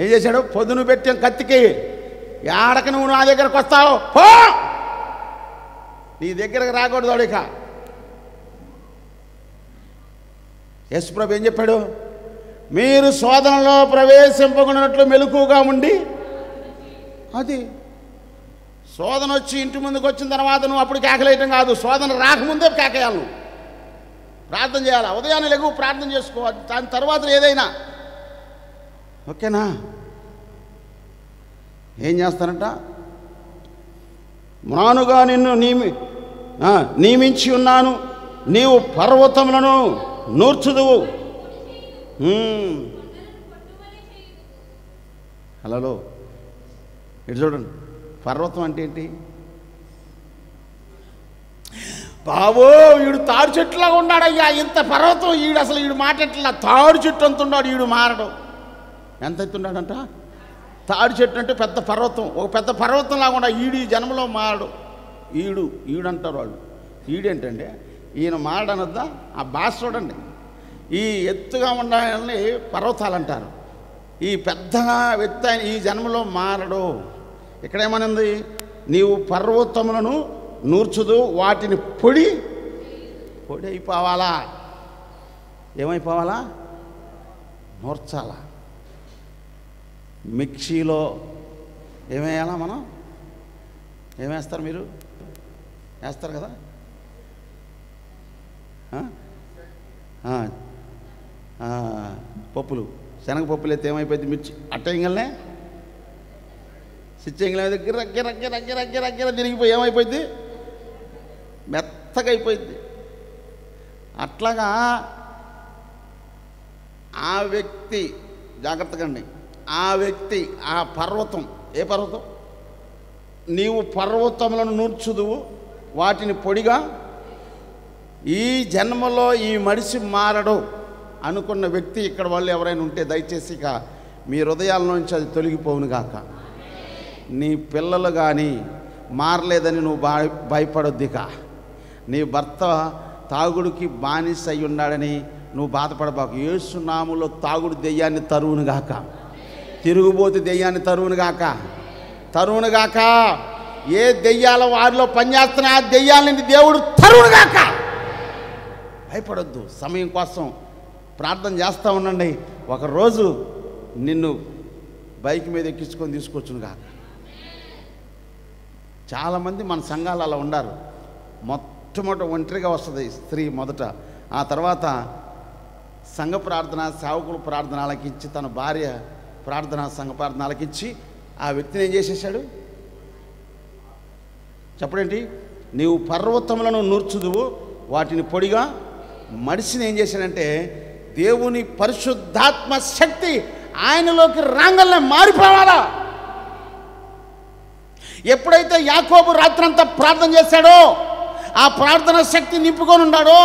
ఏం చేశాడు? పొద్దున పెట్టాం కత్తికి, ఏడక నువ్వు నా దగ్గరకు వస్తావు, పో, నీ దగ్గరకు రాకూడదు వాడిక. యేసుప్రభు ఏం చెప్పాడు? మీరు శోధనలో ప్రవేశింపకున్నట్లు మెలకుగా ఉండి, అది శోధన వచ్చి ఇంటి ముందుకు వచ్చిన తర్వాత నువ్వు అప్పుడు కేకలేయటం కాదు, శోధన రాకముందే కేకేయాలి. నువ్వు ప్రార్థన చేయాలి, ఉదయాన్నే లెగు ప్రార్థన చేసుకో, దాని తర్వాత ఏదైనా ఓకేనా. ఏం చేస్తానంట? నానుగా నిన్ను నియమించి ఉన్నాను, నీవు పర్వతములను నూర్చుదువు. హలో, ఇటు చూడండి. పర్వతం అంటే ఏంటి? బాబో వీడు తాడు చెట్టులాగా ఉన్నాడయ్యా, ఇంత పర్వతం ఈడు, అసలు ఈడు మాట్లాడట్లా, తాడు చెట్టు అంత ఉన్నాడు ఈడు, మారడు. ఎంత ఎత్తున్నాడంట? తాడు చెట్టు అంటే పెద్ద పర్వతం, ఒక పెద్ద పర్వతం లాగా ఉండ. ఈడు ఈ జన్మలో మారడు. ఈడంటారు వాళ్ళు. ఈడేంటండి? ఈయన మారడనొద్దా? ఆ భాష చూడండి. ఈ ఎత్తుగా ఉండాలని పర్వతాలు అంటారు, ఈ పెద్దగా ఎత్తు ఈ జన్మలో మారడు. ఇక్కడేమనుంది? నీవు పర్వతములను నూర్చుదు, వాటిని పొడి అయిపోవాలా. ఏమైపోవాలా? నూర్చాలా. మిక్సీలో ఏమేయాలా? మనం ఏమేస్తారు? మీరు వేస్తారు కదా. పప్పులు, శనగపప్పులు అయితే ఏమైపోయింది? మిర్చి అట్టేయగలనే సిచ్చేయంగా గిర గిర గిర గిర గిర గిర తిరిగిపోయి ఏమైపోయింది? మెత్తగా అయిపోయింది. అట్లాగా ఆ వ్యక్తి, జాగ్రత్తగా అండి, ఆ వ్యక్తి, ఆ పర్వతం, ఏ పర్వతం? నీవు పర్వతములను నూర్చుదువు, వాటిని పొడిగా. ఈ జన్మలో ఈ మనిషి మారడు అనుకున్న వ్యక్తి ఇక్కడ వాళ్ళు ఎవరైనా ఉంటే దయచేసి ఇక మీ హృదయాల నుంచి అది తొలగిపోవును గాక. నీ పిల్లలు కానీ మారలేదని నువ్వు భయపడొద్దిక. నీ భర్త తాగుడికి బానిస అయి ఉన్నాడని నువ్వు బాధపడబాకు. యేసు నామములో తాగుడు దెయ్యాన్ని తరువును గాక, తిరుగుబోతు దెయ్యాన్ని తరువును గాక. ఏ దెయ్యాల వారిలో పనిచేస్తున్నా ఆ దెయ్యాలని దేవుడు తరువును గాక. భయపడొద్దు. సమయం కోసం ప్రార్థన చేస్తూ ఉండండి. ఒకరోజు నిన్ను బైక్ మీద ఎక్కించుకొని తీసుకొచ్చును గాక. చాలామంది మన సంఘాలు అలా ఉండారు. మొట్టమొదట ఒంటరిగా వస్తుంది స్త్రీ మొదట, ఆ తర్వాత సంఘ ప్రార్థన, సేవకుల ప్రార్థన ఆలకించి, తన భార్య ప్రార్థన, సంఘ ప్రార్థన ఆలకించి ఆ వ్యక్తిని ఏం చేసేసాడు? చెప్పడేంటి? నీవు పర్వతములను నూర్చుదువు, వాటిని పొడిగా. మనిషిని ఏం చేశాడంటే దేవుని పరిశుద్ధాత్మ శక్తి ఆయనలోకి రాంగల్నే మారిపోవాలా. ఎప్పుడైతే యాకోబు రాత్రంతా ప్రార్థన చేశాడో, ఆ ప్రార్థన శక్తి నింపుకొని ఉన్నాడో,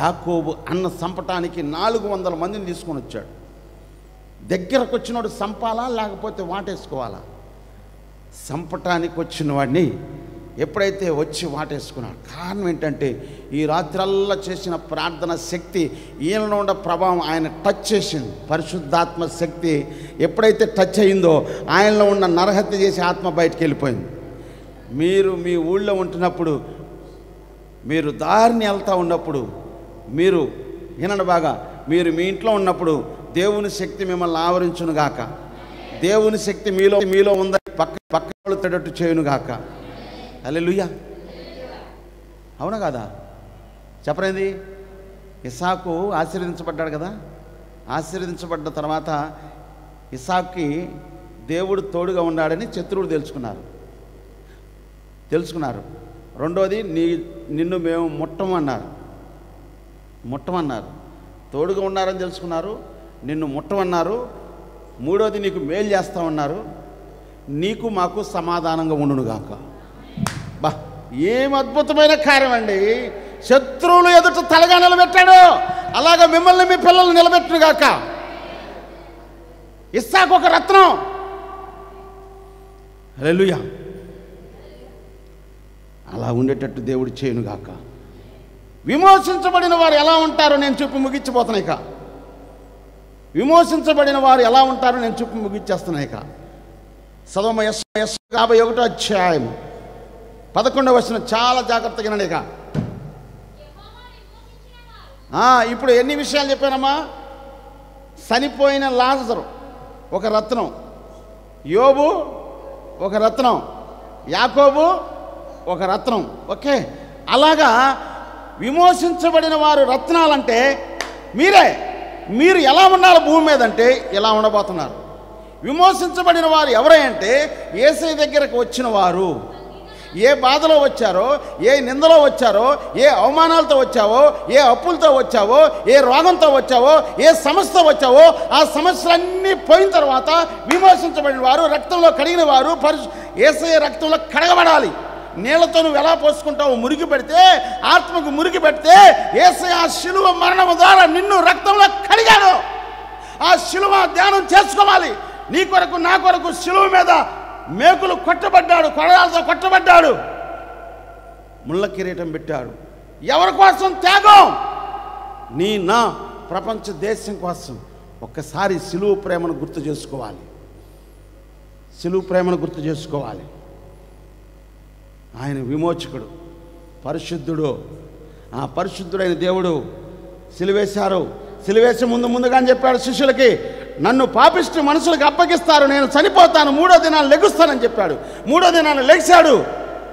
యాకోబు అన్న సంపటానికి 400 మందిని తీసుకొని వచ్చాడు. దగ్గరకు వచ్చినోడు సంపాలా లేకపోతే వాటేసుకోవాలా? సంపటానికి వచ్చిన వాడిని ఎప్పుడైతే వచ్చి వాటేసుకున్నాడు. కారణం ఏంటంటే ఈ రాత్రల్లా చేసిన ప్రార్థన శక్తి ఈయనలో ఉన్న ప్రభావం ఆయన టచ్ చేసింది. పరిశుద్ధాత్మ శక్తి ఎప్పుడైతే టచ్ అయిందో ఆయనలో ఉన్న నరహత్య చేసే ఆత్మ బయటికి వెళ్ళిపోయింది. మీరు మీ ఊళ్ళో ఉంటున్నప్పుడు, మీరు దారిని వెళ్తూ ఉన్నప్పుడు, మీరు వినండి బాగా, మీరు మీ ఇంట్లో ఉన్నప్పుడు దేవుని శక్తి మిమ్మల్ని ఆవరించునుగాక. దేవుని శక్తి మీలో ఉందని పక్క వాళ్ళు తేడట్టు చేయునుగాక. హల్లెలూయా. అవునా కదా? చెప్పరేంది? ఇస్సాకు ఆశీర్వదించబడ్డాడు కదా. ఆశీర్వదించబడ్డ తర్వాత ఇస్సాకుకి దేవుడు తోడుగా ఉన్నాడని శత్రువులు తెలుసుకున్నారు. రెండోది నిన్ను మేము ముట్టమన్నారు. తోడుగా ఉన్నారని తెలుసుకున్నారు, నిన్ను ముట్టమన్నారు. మూడోది నీకు మేలు చేస్తామన్నారు. నీకు మాకు సమాధానంగా ఉండునుగాక. బా, ఏం అద్భుతమైన కార్యం అండి! శత్రువులు ఎదుట తలగా నిలబెట్టాడు, అలాగా మిమ్మల్ని మీ పిల్లలు నిలబెట్టునుగాక. ఇస్సాకు ఒక రత్నం. హల్లెలూయా. అలా ఉండేటట్టు దేవుడు చేయునుగాక. విమోచించబడిన వారు ఎలా ఉంటారో నేను చెప్పి ముగించిపోతున్నాయి. విమోచించబడిన వారు ఎలా ఉంటారో నేను చెప్పి ముగించేస్తున్నాయి. సదోమ 51వ అధ్యాయం 11వ వచనం చాలా జాగ్రత్తగా వినండి. ఇప్పుడు ఎన్ని విషయాలు చెప్పానమ్మా? చనిపోయిన లాజరు ఒక రత్నం, యోబు ఒక రత్నం, యాకోబు ఒక రత్నం. ఓకే, అలాగా విమోచించబడిన వారు రత్నాలంటే మీరు ఎలా ఉన్నారు భూమి మీద అంటే ఇలా ఉండబోతున్నారు. విమోచించబడిన వారు ఎవరై అంటే యేసయ్య దగ్గరకు వచ్చిన వారు. ఏ బాధలో వచ్చారో, ఏ నిందలో వచ్చారో, ఏ అవమానాలతో వచ్చావో, ఏ అప్పులతో వచ్చావో, ఏ రోగంతో వచ్చావో, ఏ సమస్యతో వచ్చావో, ఆ సమస్యలన్నీ పోయిన తర్వాత విమోచించబడిన వారు, రక్తంలో కడిగిన వారు, యేసయ్య రక్తంలో కడగబడాలి. నీళ్లతో నువ్వు ఎలా పోసుకుంటావు? మురికి పెడితే, ఆత్మకు మురికి పెడితే, యేసయ్య ఆ శిలువ మరణం ద్వారా నిన్ను రక్తంలో కడిగాడు. ఆ శిలువ ధ్యానం చేసుకోవాలి. నీ కొరకు నా కొరకు శిలువ మీద మేకులు కొట్టబడ్డాడు, కొరడాలతో కొట్టబడ్డాడు, ముళ్ళ కిరీటం పెట్టాడు. ఎవరి కోసం? త్యాగం. నా ప్రపంచ దేశం కోసం. ఒక్కసారి శిలువ ప్రేమను గుర్తు చేసుకోవాలి. ఆయన విమోచకుడు, పరిశుద్ధుడు. ఆ పరిశుద్ధుడైన దేవుడు సిలువేశారు. సిలువేసి ముందుగానే చెప్పాడు శిష్యులకి, నన్ను పాపిష్టి మనుషులకు అప్పగిస్తారు, నేను చనిపోతాను, 3వ దినాన్ని లెగుస్తానని చెప్పాడు. 3వ దినాన్ని లెగిశాడు.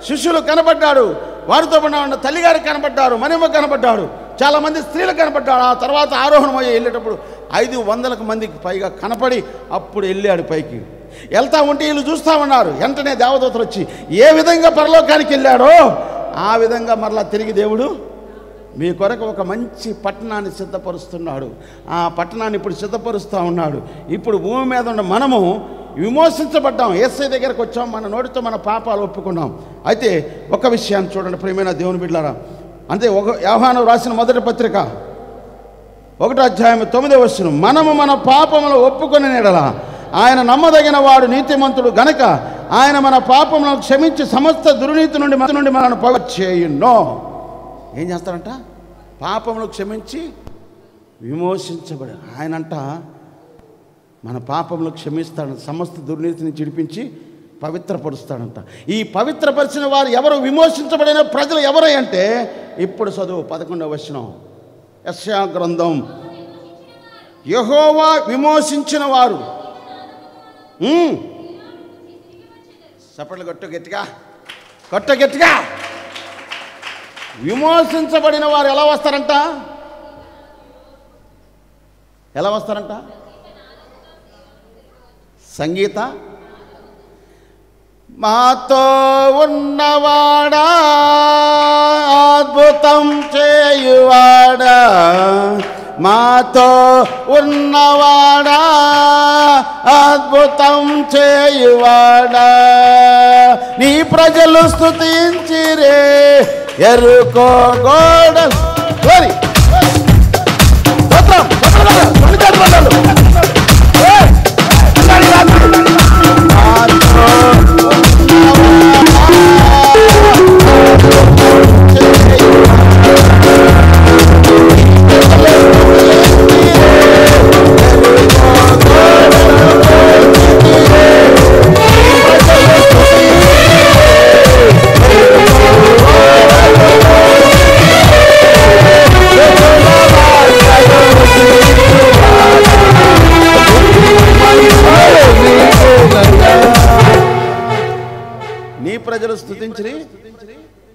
శిష్యులు కనబడ్డాడు, వారితో ఉన్న తల్లిగారికి కనబడ్డారు, మనిమ కనబడ్డాడు, చాలామంది స్త్రీలు కనబడ్డాడు. ఆ తర్వాత ఆరోహణమయ్యి వెళ్ళేటప్పుడు 500 మందికి పైగా కనపడి అప్పుడు వెళ్ళాడు పైకి. వెళ్తా ఉంటే వీళ్ళు చూస్తూ ఉన్నారు. వెంటనే దేవదూతలు వచ్చి ఏ విధంగా పరలోకానికి వెళ్ళాడో ఆ విధంగా మరలా తిరిగి దేవుడు మీ కొరకు ఒక మంచి పట్టణాన్ని సిద్ధపరుస్తున్నాడు. ఆ పట్టణాన్ని ఇప్పుడు సిద్ధపరుస్తూ ఉన్నాడు. ఇప్పుడు భూమి మీద ఉన్న మనము విమోచించబడ్డాం, యేసయ్య దగ్గరకు వచ్చాం, మన నోటితో మన పాపాలు ఒప్పుకున్నాం. అయితే ఒక విషయాన్ని చూడండి ప్రియమైన దేవుని బిడ్డలారా. అంటే యోహాను రాసిన మొదటి పత్రిక 1వ అధ్యాయం 9వ వచనం, మనము మన పాపములు ఒప్పుకొని నెడల ఆయన నమ్మదగిన వాడు, నీతిమంతుడు గనక ఆయన మన పాపములను క్షమించి సమస్త దుర్నీతి నుండి మనల్ని పవిత్ర చేయును. ఏం చేస్తాడంట? పాపములు క్షమించి విమోచించబడి ఆయనంట మన పాపములు క్షమిస్తాడు, సమస్త దుర్నీతిని చిడిపించి పవిత్రపరుస్తాడంట. ఈ పవిత్రపరిచిన వారు ఎవరు? విమోచించబడిన ప్రజలు ఎవరు అంటే ఇప్పుడు చదువు 11వ వచనం యెషయా గ్రంథం. యెహోవా విమోచించిన వారు. చప్పట్లు కొట్టు గట్టిగా. విమోచించబడిన వారు ఎలా వస్తారంట? సంగీత మాతో ఉన్నవాడా, అద్భుతం చేయువాడా, మాతో ఉన్నవాడా, అద్భుతం చేయువాడా, నీ ప్రజలు స్తుతించిరే ఎరుకో గోడ.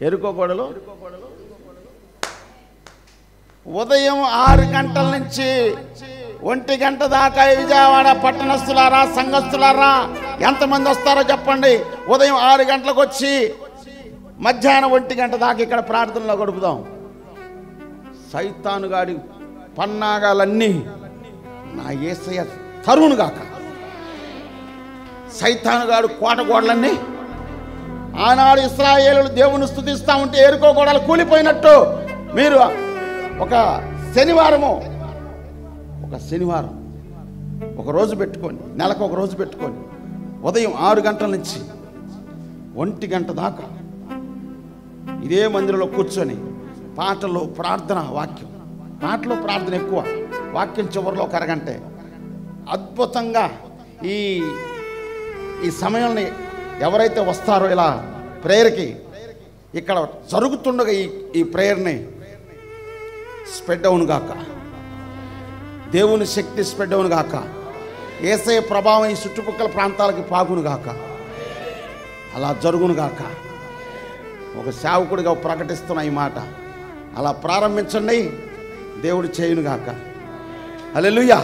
ఎరుకో గోడలు ఉదయం 6 గంటల నుంచి 1 గంట దాకా విజయవాడ పట్టణస్తులారా, సంఘస్థులారా ఎంతమంది వస్తారో చెప్పండి. ఉదయం 6 గంటలకు వచ్చి మధ్యాహ్నం 1 గంట దాకా ఇక్కడ ప్రార్థనలో గడుపుదాం. సైతానుగాడి పన్నాగాలన్నీ నా యేసయ్య తరువునుగాక. సైతానుగాడు కోటగోడలన్నీ ఆనాడు ఇశ్రాయేలులు దేవుని స్తుతిస్తూ ఉంటే ఎరుకో గోడలు కూలిపోయినట్టు మీరు ఒక శనివారం ఒక రోజు పెట్టుకొని, నెలకు ఒక రోజు పెట్టుకొని ఉదయం 6 గంటల నుంచి 1 గంట దాకా ఇదే మందిరంలో కూర్చొని పాటలు, ప్రార్థన, వాక్యం. పాటలు, ప్రార్థన ఎక్కువ, వాక్యం చివరిలో ఒక అరగంటే అద్భుతంగా ఈ సమయాన్ని ఎవరైతే వస్తారో ఇలా ప్రేయర్కి ఇక్కడ జరుగుతుండగా ఈ ప్రేయర్ని స్ప్రెడ్ అవును గాక. దేవుని శక్తి స్ప్రెడ్ అవును గాక. యేసయ్య ప్రభావం ఈ చుట్టుపక్కల ప్రాంతాలకి పాగును గాక. అలా జరుగును గాక. ఒక సేవకుడిగా ప్రకటిస్తున్న ఈ మాట అలా ప్రారంభించండి. దేవుడు చేయును గాక. హల్లెలూయా.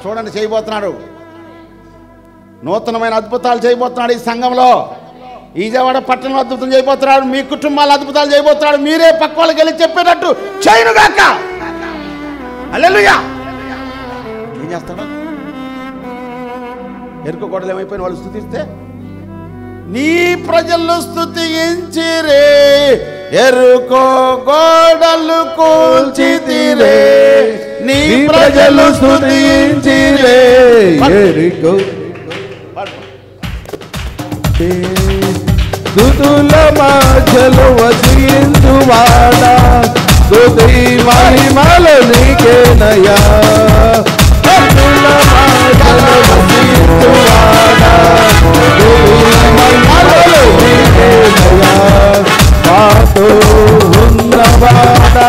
చూడండి, చేయబోతున్నాడు. నూతనమైన అద్భుతాలు చేయబోతున్నాడు ఈ సంఘంలో. ఈ విజయవాడ పట్టణంలో అద్భుతం చేయబోతున్నాడు. మీ కుటుంబాల అద్భుతాలు చేయబోతున్నాడు. మీరే పక్క వాళ్ళకి వెళ్ళి చెప్పేటట్టు చేయను గాక. హల్లెలూయా. ఏం చేస్తాడు? ఎరుకో గోడలు ఏమైపోయిన వాళ్ళు స్తుతిస్తే, నీ ప్రజలు స్తుతించిరే, ఎరుకో గోడలు కూల్చితిరే, నీ ప్రజలు స్తుతించిరే, ఎరుకో స్తుతుల మధ్యలో వసించువాడా, స్తుతి మహిమలు నీకేనయ్యా. స్తుతుల మధ్యలో వసించువాడా, స్తుతి మహిమలు నీకేనయ్యా. మాతో ఉన్నవాడా,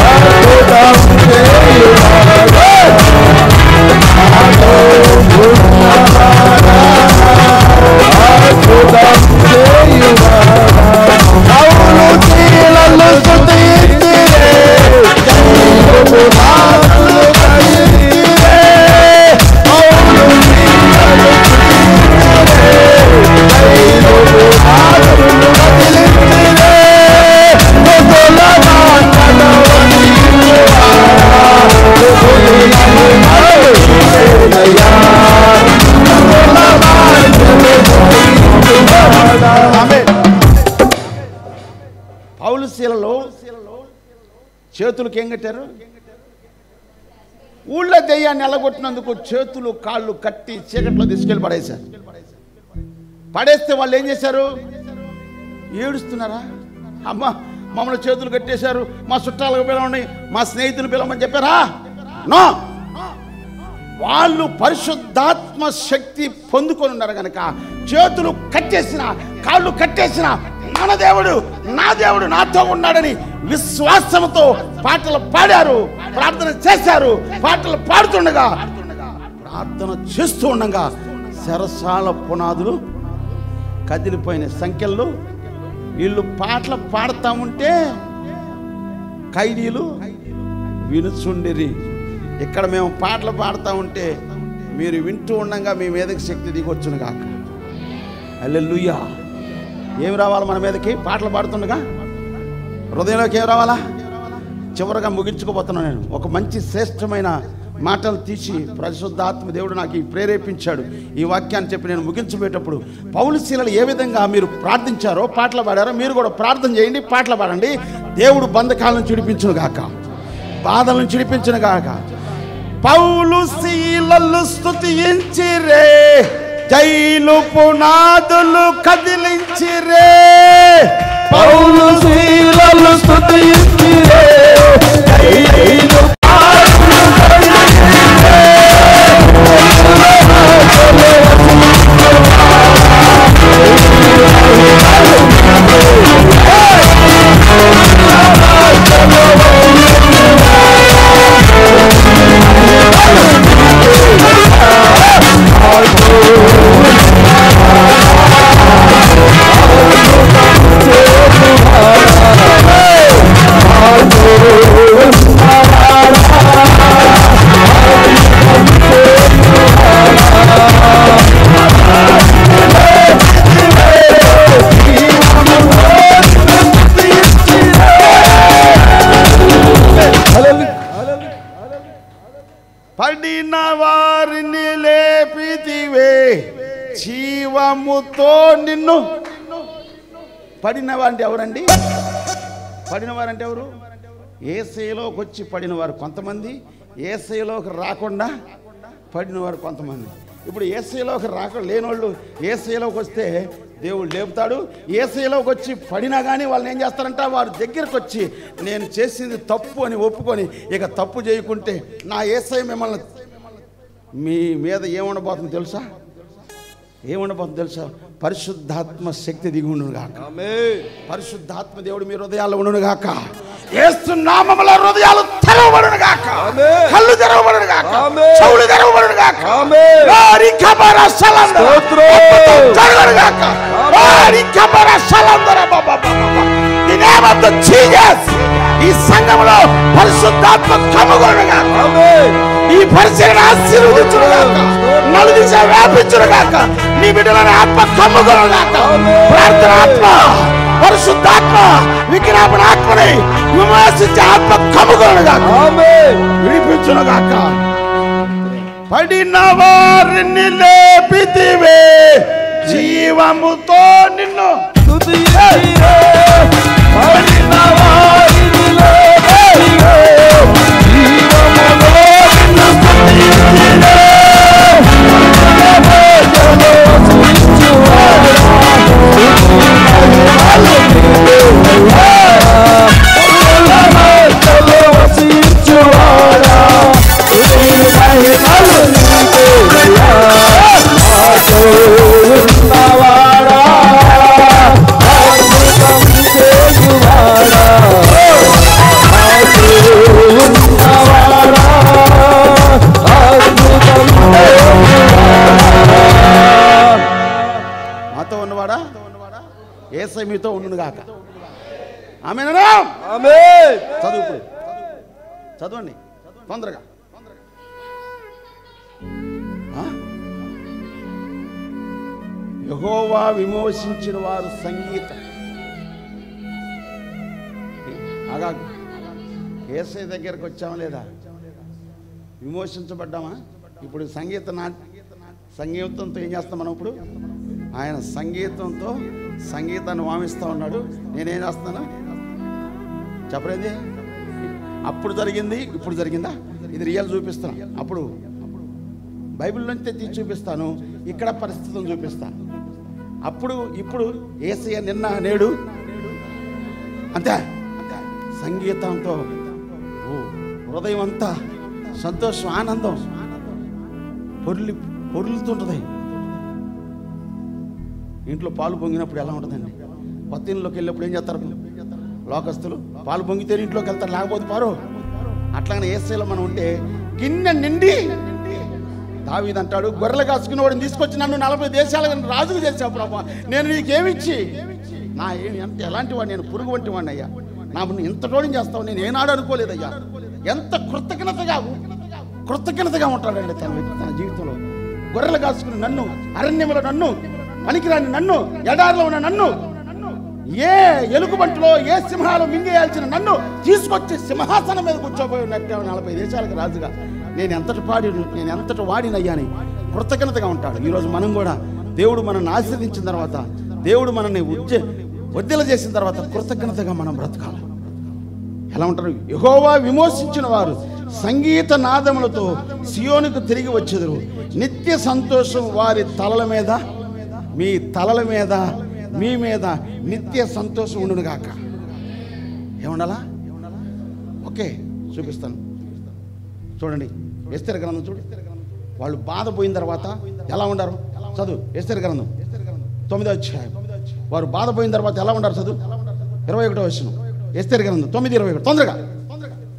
అద్భుతం చేయువాడా, మాతో ఉన్నవాడా, అద్భుతం చేయువాడా. పౌలు శీలలు స్తుతించిరే, జయము నామములు కైతిరే. పౌలు శీలలు స్తుతించిరే, జయము నామములు కైతిరే. స్తుతుల మాటలు వసించువాడా, స్తుతి మహిమలు నీకేనయ్యా. పౌలు శీలలో చేతులకు ఏం కట్టారు? ఊళ్ళో దెయ్యాన్ని ఎలగొట్టినందుకు చేతులు కాళ్ళు కట్టి చీకట్లో తీసుకెళ్ళి పడేశారు. పడేస్తే వాళ్ళు ఏం చేశారు? ఏడుస్తున్నారా? అమ్మ, మమ్మల్ని చేతులు కట్టేశారు, మా చుట్టాలకు పిలవండి, మా స్నేహితులు పిలవమని చెప్పారా? నో. వాళ్ళు పరిశుద్ధాత్మ శక్తి పొందుకొని ఉన్నారు కనుక చేతులు కట్టేసిన, కాళ్ళు కట్టేసిన, మన దేవుడు, నా దేవుడు నాతో ఉన్నాడని విశ్వాసంతో పాటలు పాడారు, ప్రార్థన చేశారు. పాటలు పాడుతుండగా, ప్రార్థన చేస్తూ ఉండగా సరసాల పునాదులు కదిలిపోయిన సంఖ్యల్లో వీళ్ళు పాటలు పాడుతూ ఉంటే ఖైదీలు వినుచుండిరి. ఇక్కడ మేము పాటలు పాడుతూ ఉంటే మీరు వింటూ ఉండగా మీ మీదకి శక్తి దిగొచ్చును గాక. హల్లెలూయా. ఏమి రావాలి మన మీదకి? పాటలు పాడుతుండగా హృదయంలోకి ఏమి రావాలా? చివరగా ముగించుకోబోతున్నాను నేను. ఒక మంచి శ్రేష్టమైన మాటలు తీసి పరిశుద్ధాత్మ దేవుడు నాకు ప్రేరేపించాడు ఈ వాక్యాన్ని చెప్పి నేను ముగించబోయేటప్పుడు, పౌలు శీలలు ఏ విధంగా మీరు ప్రార్థించారో, పాటలు పాడారో మీరు కూడా ప్రార్థన చేయండి, పాటలు పాడండి. దేవుడు బంధకాలను చిడిపించును గాక, బాధలను చిడిపించును గాక. పౌలు శీలలు స్తుతించిరే, జైలు పునాదులు కదిలించిరే. పౌలు శీలలు స్తుతించిరే, జైలు పడిన వారిని లేపితివే, జీవముతో నిన్ను. పడిన వారంటే ఎవరండి? పడిన వారంటే ఎవరు? యేసయ్యలోకి వచ్చి పడిన వారు కొంతమంది, యేసయ్యలోకి రాకుండా పడిన వారు కొంతమంది. ఇప్పుడు యేసయ్యలోకి లేనోళ్ళు యేసయ్యలోకి వస్తే దేవుడు లేపుతాడు. యేసయ్యలోకి వచ్చి పడినా కానీ వాళ్ళని ఏం చేస్తారంట, వారి దగ్గరకు వచ్చి నేను చేసింది తప్పు అని ఒప్పుకొని ఇక తప్పు చేయకుంటే నా యేసయ్య మిమ్మల్ని మీ మీద ఏముండబోతుంది తెలుసా? ఏముండబోతుంది తెలుసా? పరిశుద్ధాత్మ శక్తి దిగి ఉండును గాక. పరిశుద్ధాత్మ దేవుడు మీ హృదయాల్లో ఉండును గాక. యేసు నామములో హృదయాలు తెరవబడును గాక, కళ్ళు తెరవబడును గాక, చెవులు తెరవబడును గాక. వారి కబర సలందర జరగను గాక. వారి కబర సలందర the name of the Jesus. ఈ సంఘములో పరిశుద్ధాత్మ కమ్ముకొను గాక. ఈ పరిచర్యను ఆశీర్వదించును గాక, నలుదిశ వ్యాపించును గాక. నీ బిడ్డలను ఆత్మ కమ్ముకొను గాక. ప్రార్థన ఆత్మ, పరిశుద్ధాత్మ, విజ్ఞాపన ఆత్మని విమర్శించే ఆత్మ కమ్ముకొను గాక, విడిపించును గాక. పడిన వారిని లేపితివే, జీవముతో నిన్ను. పడిన వారిని లేపితివే, జీవముతో నిన్ను స్తుతించితివే. యేసయ్య మీతో ఉండును గాక. ఆమేనా? ఆమేన్. చదువు, ఇప్పుడు చదవండి తొందరగా. యెహోవా విమోచించిన వారు సంగీతం. అగా యేసయ్య దగ్గరకు వచ్చామా లేదా? విమోచించబడ్డామా? ఇప్పుడు సంగీతంతో ఏం చేస్తాం మనం? ఇప్పుడు ఆయన సంగీతంతో సంగీతాన్ని వామిస్తూ ఉన్నాడు. నేనేం చేస్తాను చెప్పలేదు. అప్పుడు జరిగింది, ఇప్పుడు జరిగిందా? ఇది రియల్ చూపిస్తాను. అప్పుడు బైబిల్ నుంచి తీసి చూపిస్తాను, ఇక్కడ పరిస్థితులను చూపిస్తాను. అప్పుడు ఇప్పుడు యేసయ్య నిన్న నేడు అంతే. సంగీతంతో హృదయం అంతా సంతోషం, ఆనందం పొర్లుతుంటుంది. ఇంట్లో పాలు పొంగినప్పుడు ఎలా ఉంటుందండి? కొత్త ఇంట్లోకి వెళ్ళినప్పుడు ఏం చేస్తారు లోకస్తులు? పాలు పొంగితే ఇంట్లోకి వెళ్తారు, లేకపోతే పారు. అట్లానే యేసయ్యలో మనం ఉంటే గిన్నె నిండి, దావీదు అంటాడు, గొర్రెలు కాసుకుని వాడిని తీసుకొచ్చి నన్ను 40 దేశాలకు రాజుకు చేసావు ప్రభా, నేను నీకేమిచ్చి నా ఎంత ఎలాంటి వాడు, నేను పురుగు వంటి వాడిని అయ్యా, నాకు ఇంత టోడిని చేస్తావు నేను ఏనాడు అనుకోలేదయ్యా. ఎంత కృతజ్ఞతగా ఉంటాడండి తన జీవితంలో. గొర్రెలు కాసుకుని నన్ను, అరణ్యంలో నన్ను, పనికిరాని నన్ను, ఎడారిలో ఉన్న నన్ను, ఏ ఎలుగుబంటిలో ఏ సింహాలు మింగేయాల్సిన నన్ను తీసుకొచ్చి సింహాసనం మీద కూర్చోబోయి 40 దేశాలకు రాజుగా నేను ఎంతటి వాడినయ్యాని కృతజ్ఞతగా ఉంటాడు. ఈరోజు మనం కూడా దేవుడు మనల్ని ఆశీర్వదించిన తర్వాత, దేవుడు మనల్ని వర్ధిల్ల చేసిన తర్వాత కృతజ్ఞతగా మనం బ్రతకాలి. ఎలా ఉంటారు? యెహోవా విమోచించిన వారు సంగీత నాదములతో సియోనుకు తిరిగి వచ్చెదరు. నిత్య సంతోషం వారి తలల మీద, మీ తలల మీద, మీ మీద నిత్య సంతోషం ఉండును గాక. ఏముండాలా? ఓకే, చూపిస్తాను. చూడండి ఎస్తేరు గ్రంథం చూడు. వాళ్ళు బాధ పోయిన తర్వాత ఎలా ఉండారు? చదువు ఎస్తేరు గ్రంథం 9వ అధ్యాయం. వారు బాధ పోయిన తర్వాత ఎలా ఉండారు? చదువు 21వ వచనం. ఎస్తేరు గ్రంథం 9:21. తొందరగా.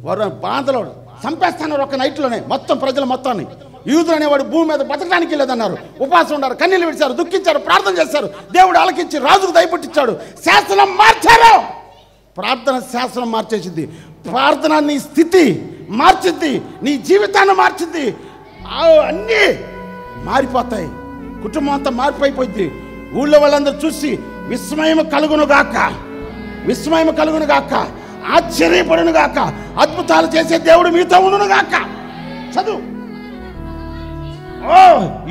వారు బాధలో చంపేస్తున్నారు ఒక్క నైట్లోనే మొత్తం ప్రజల మొత్తాన్ని. యూదులు అనేవాడు భూమి మీద బతకడానికి లేదన్నారు. ఉపవాసం ఉన్నారు, కన్నీళ్ళు విడిచారు, దుఃఖించారు, ప్రార్థన చేశారు. దేవుడు ఆలకించి రాజుకు దయపట్టించాడు. శాసనం మార్చారు. ప్రార్థన శాసనం మార్చేసింది. ప్రార్థన నీ స్థితి మార్చింది, నీ జీవితాన్ని మార్చింది. అన్నీ మారిపోతాయి. కుటుంబం అంతా మారిపోయిపోయింది. ఊళ్ళో వాళ్ళందరూ చూసి విస్మయం కలుగును గాక, ఆశ్చర్యపడును గాక, అద్భుతాలు చేసే దేవుడు మీతో ఉండును గాక. చదువు ఓ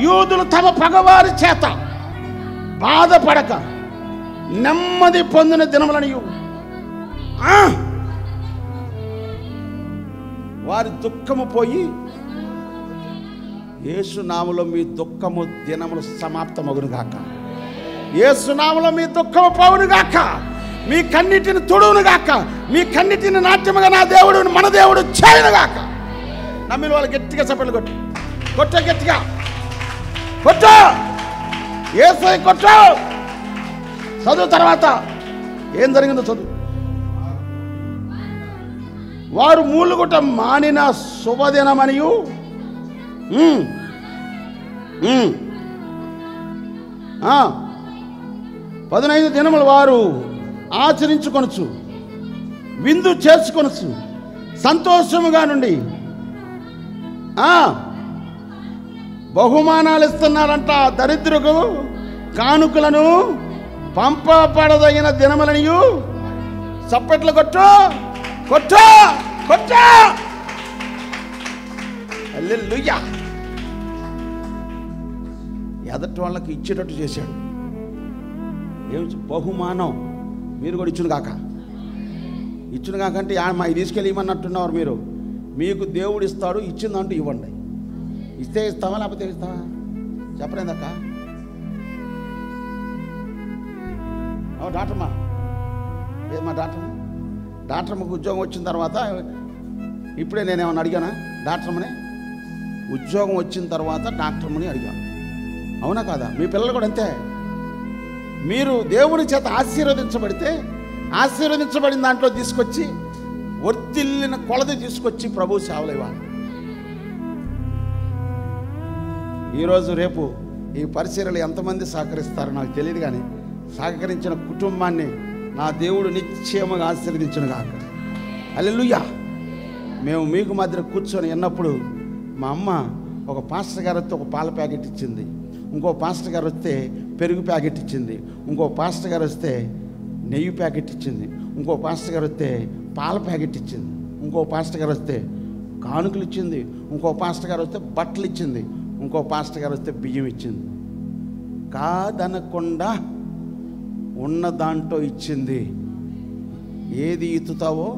యూదులు తమ పగవారి చేత బాధపడక నెమ్మది పొందిన దినములనియు వారి దుఃఖము పోయి యేసునామములో మీ దుఃఖము దినములు సమాప్తమగును గాక. యేసునామములో మీ దుఃఖము పోవును గాక. మీ కన్నిటిని తుడువును గాక. మీ కన్నిటిని నాట్యముగా నా దేవుడు మన దేవుడు చేయను గాక. నమ్మిన వాళ్ళు గట్టిగా చప్పట్లు కొట్టు. కొట్ట గట్టిగా కొట్టు. యేసయ్య కొట్టు. చదువు తర్వాత ఏం జరిగిందో చదువు. వారు మూలుగుట మానిన శుభదినమనియు 15 దినములు వారు ఆచరించుకొనొచ్చు, విందు చేసుకొనొచ్చు, సంతోషముగా నుండి బహుమానాలు ఇస్తున్నారంట. దరిద్రులకు కానుకలను పంపబడదగిన దినములనియు. చప్పట్లు కొట్టు కొట్టు కొట్టు. హల్లెలూయా. ఎదటి వాళ్ళకి ఇచ్చేటట్టు చేశాడు. ఏమి బహుమానం మీరు కూడా ఇచ్చును కాక. ఇచ్చును కాకంటే మా తీసుకెళ్ళి ఇవ్వమన్నట్టున్నారు మీరు. మీకు దేవుడు ఇస్తాడు, ఇచ్చిందంటూ ఇవ్వండి. ఇస్తే ఇస్తావా లేకపోతే ఇస్తావా చెప్పలేదక్క. డాక్టర్మా ఏమా డాక్టర్మకు ఉద్యోగం వచ్చిన తర్వాత ఇప్పుడే నేనేమన్నా అడిగానా? డాక్టర్మని ఉద్యోగం వచ్చిన తర్వాత డాక్టర్మని అడిగాను. అవునా కాదా? మీ పిల్లలు కూడా అంతే. మీరు దేవుని చేత ఆశీర్వదించబడిన దాంట్లో తీసుకొచ్చి వర్తిల్లిన కొలది తీసుకొచ్చి ప్రభు సేవలు ఇవ్వాలి. ఈరోజు రేపు ఈ పరిచర్యలు ఎంతమంది సహకరిస్తారో నాకు తెలియదు, కానీ సహకరించిన కుటుంబాన్ని నా దేవుడు నిశ్చయముగా ఆశీర్వదించును గాక. హల్లెలూయా. మేము మీకు మధ్య కూర్చొని విన్నప్పుడు మా అమ్మ ఒక పాస్టర్ గారు వస్తే ఒక పాల ప్యాకెట్ ఇచ్చింది, ఇంకో పాస్టర్ గారు వస్తే పెరుగు ప్యాకెట్ ఇచ్చింది, ఇంకో పాస్టర్ గారు వస్తే నెయ్యి ప్యాకెట్ ఇచ్చింది, ఇంకో పాస్టర్ గారు వస్తే పాల ప్యాకెట్ ఇచ్చింది, ఇంకో పాస్టర్ గారు వస్తే కానుకలు ఇచ్చింది, ఇంకో పాస్టర్ గారు వస్తే బట్టలు ఇచ్చింది, ఇంకో పాస్టర్ గారు వస్తే బియ్యం ఇచ్చింది. కాదనకుండా ఉన్న దాంట్లో ఇచ్చింది. ఏది ఇత్తుతావో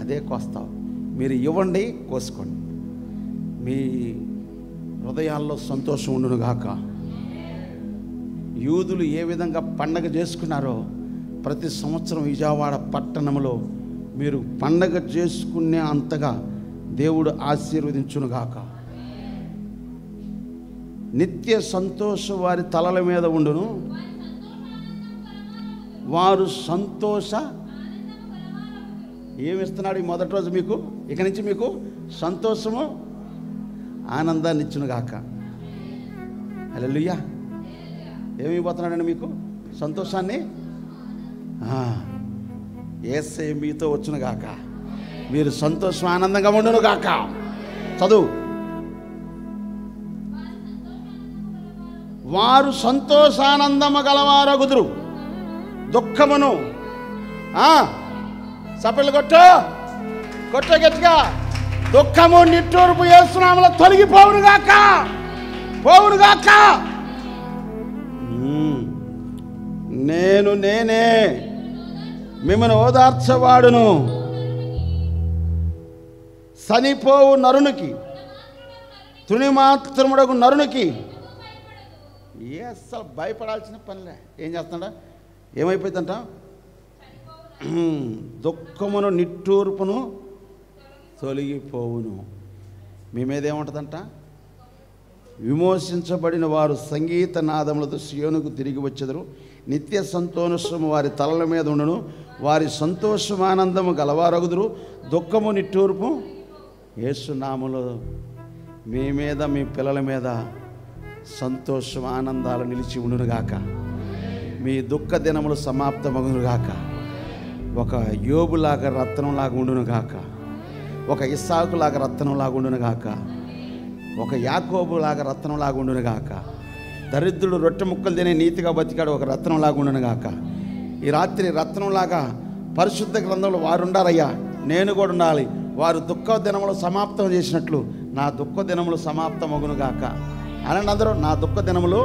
అదే కోస్తావు. మీరు ఇవ్వండి, కోసుకోండి. మీ హృదయాల్లో సంతోషం ఉండును గాక. యూదులు ఏ విధంగా పండగ చేసుకున్నారో ప్రతి సంవత్సరం విజయవాడ పట్టణంలో మీరు పండగ చేసుకునే అంతగా దేవుడు ఆశీర్వదించును గాక. నిత్య సంతోషం వారి తలల మీద ఉండును. వారు సంతోష ఏమిస్తున్నాడు ఈ మొదటి రోజు మీకు? ఇక నుంచి మీకు సంతోషము ఆనందాన్ని ఇచ్చును గాక. హల్లెలూయా. ఏమి ఇవ్వబోతున్నాడండి మీకు? సంతోషాన్ని. యేసయ్య మీతో వచ్చును గాక. మీరు సంతోషం ఆనందంగా ఉండును గాక. చదువు. వారు సంతోషానందము గలవారగుదురు, దుఃఖమును చప్పట్లు కొట్ట గట్టిగా. దుఃఖము నిట్టూర్పు యేసునామములో తొలగిపోవును గాక. పోవును గాక. నేనే మిమ్మల్ని ఓదార్చవాడును. చనిపోవు నరునికి, తృణమాత్రముడగు నరునికి అసలు భయపడాల్సిన పనిలే. ఏం చేస్తాడా? ఏమైపోతుందంట? దుఃఖమును నిట్టూర్పును తొలగిపోవును. మీ మీద ఏముంటుందంట? విమోచించబడిన వారు సంగీత నాదములతో సియోనుకు తిరిగి వచ్చెదరు. నిత్య సంతోషము వారి తలల మీద ఉండును. వారి సంతోషమానందము గలవారగుదురు. దుఃఖము నిట్టూర్పు యేసునామములో మీ మీద, మీ పిల్లల మీద సంతోషం ఆనందాలు నిలిచి ఉండునుగాక. మీ దుఃఖ దినములు సమాప్తమగునుగాక. ఒక యోబులాగా రత్నంలాగా ఉండునుగాక. ఒక ఇస్సాకులాగా రత్నంలాగా ఉండునుగాక. ఒక యాకోబులాగా రత్నంలాగా ఉండునుగాక. దరిద్రుడు రొట్టె ముక్కలు తినే నీతిగా బతికాడు, ఒక రత్నంలాగా ఉండునుగాక. ఈ రాత్రి రత్నంలాగా పరిశుద్ధ గ్రంథంలో వారు ఉండారయ్యా, నేను కూడా ఉండాలి. వారు దుఃఖ దినములు సమాప్తం చేసినట్లు నా దుఃఖ దినములు సమాప్తమగునుగాక. అనండి అందరూ, నా దుఃఖ దినములు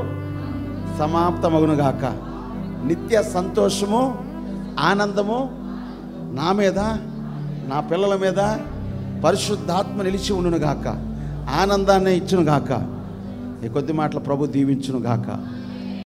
సమాప్తమగునుగాక. నిత్య సంతోషము ఆనందము నా మీద, నా పిల్లల మీద పరిశుద్ధాత్మ నిలిచి ఉండునుగాక. ఆనందాన్ని ఇచ్చునుగాక. ఈ కొద్ది మాటలు ప్రభు దీవించునుగాక.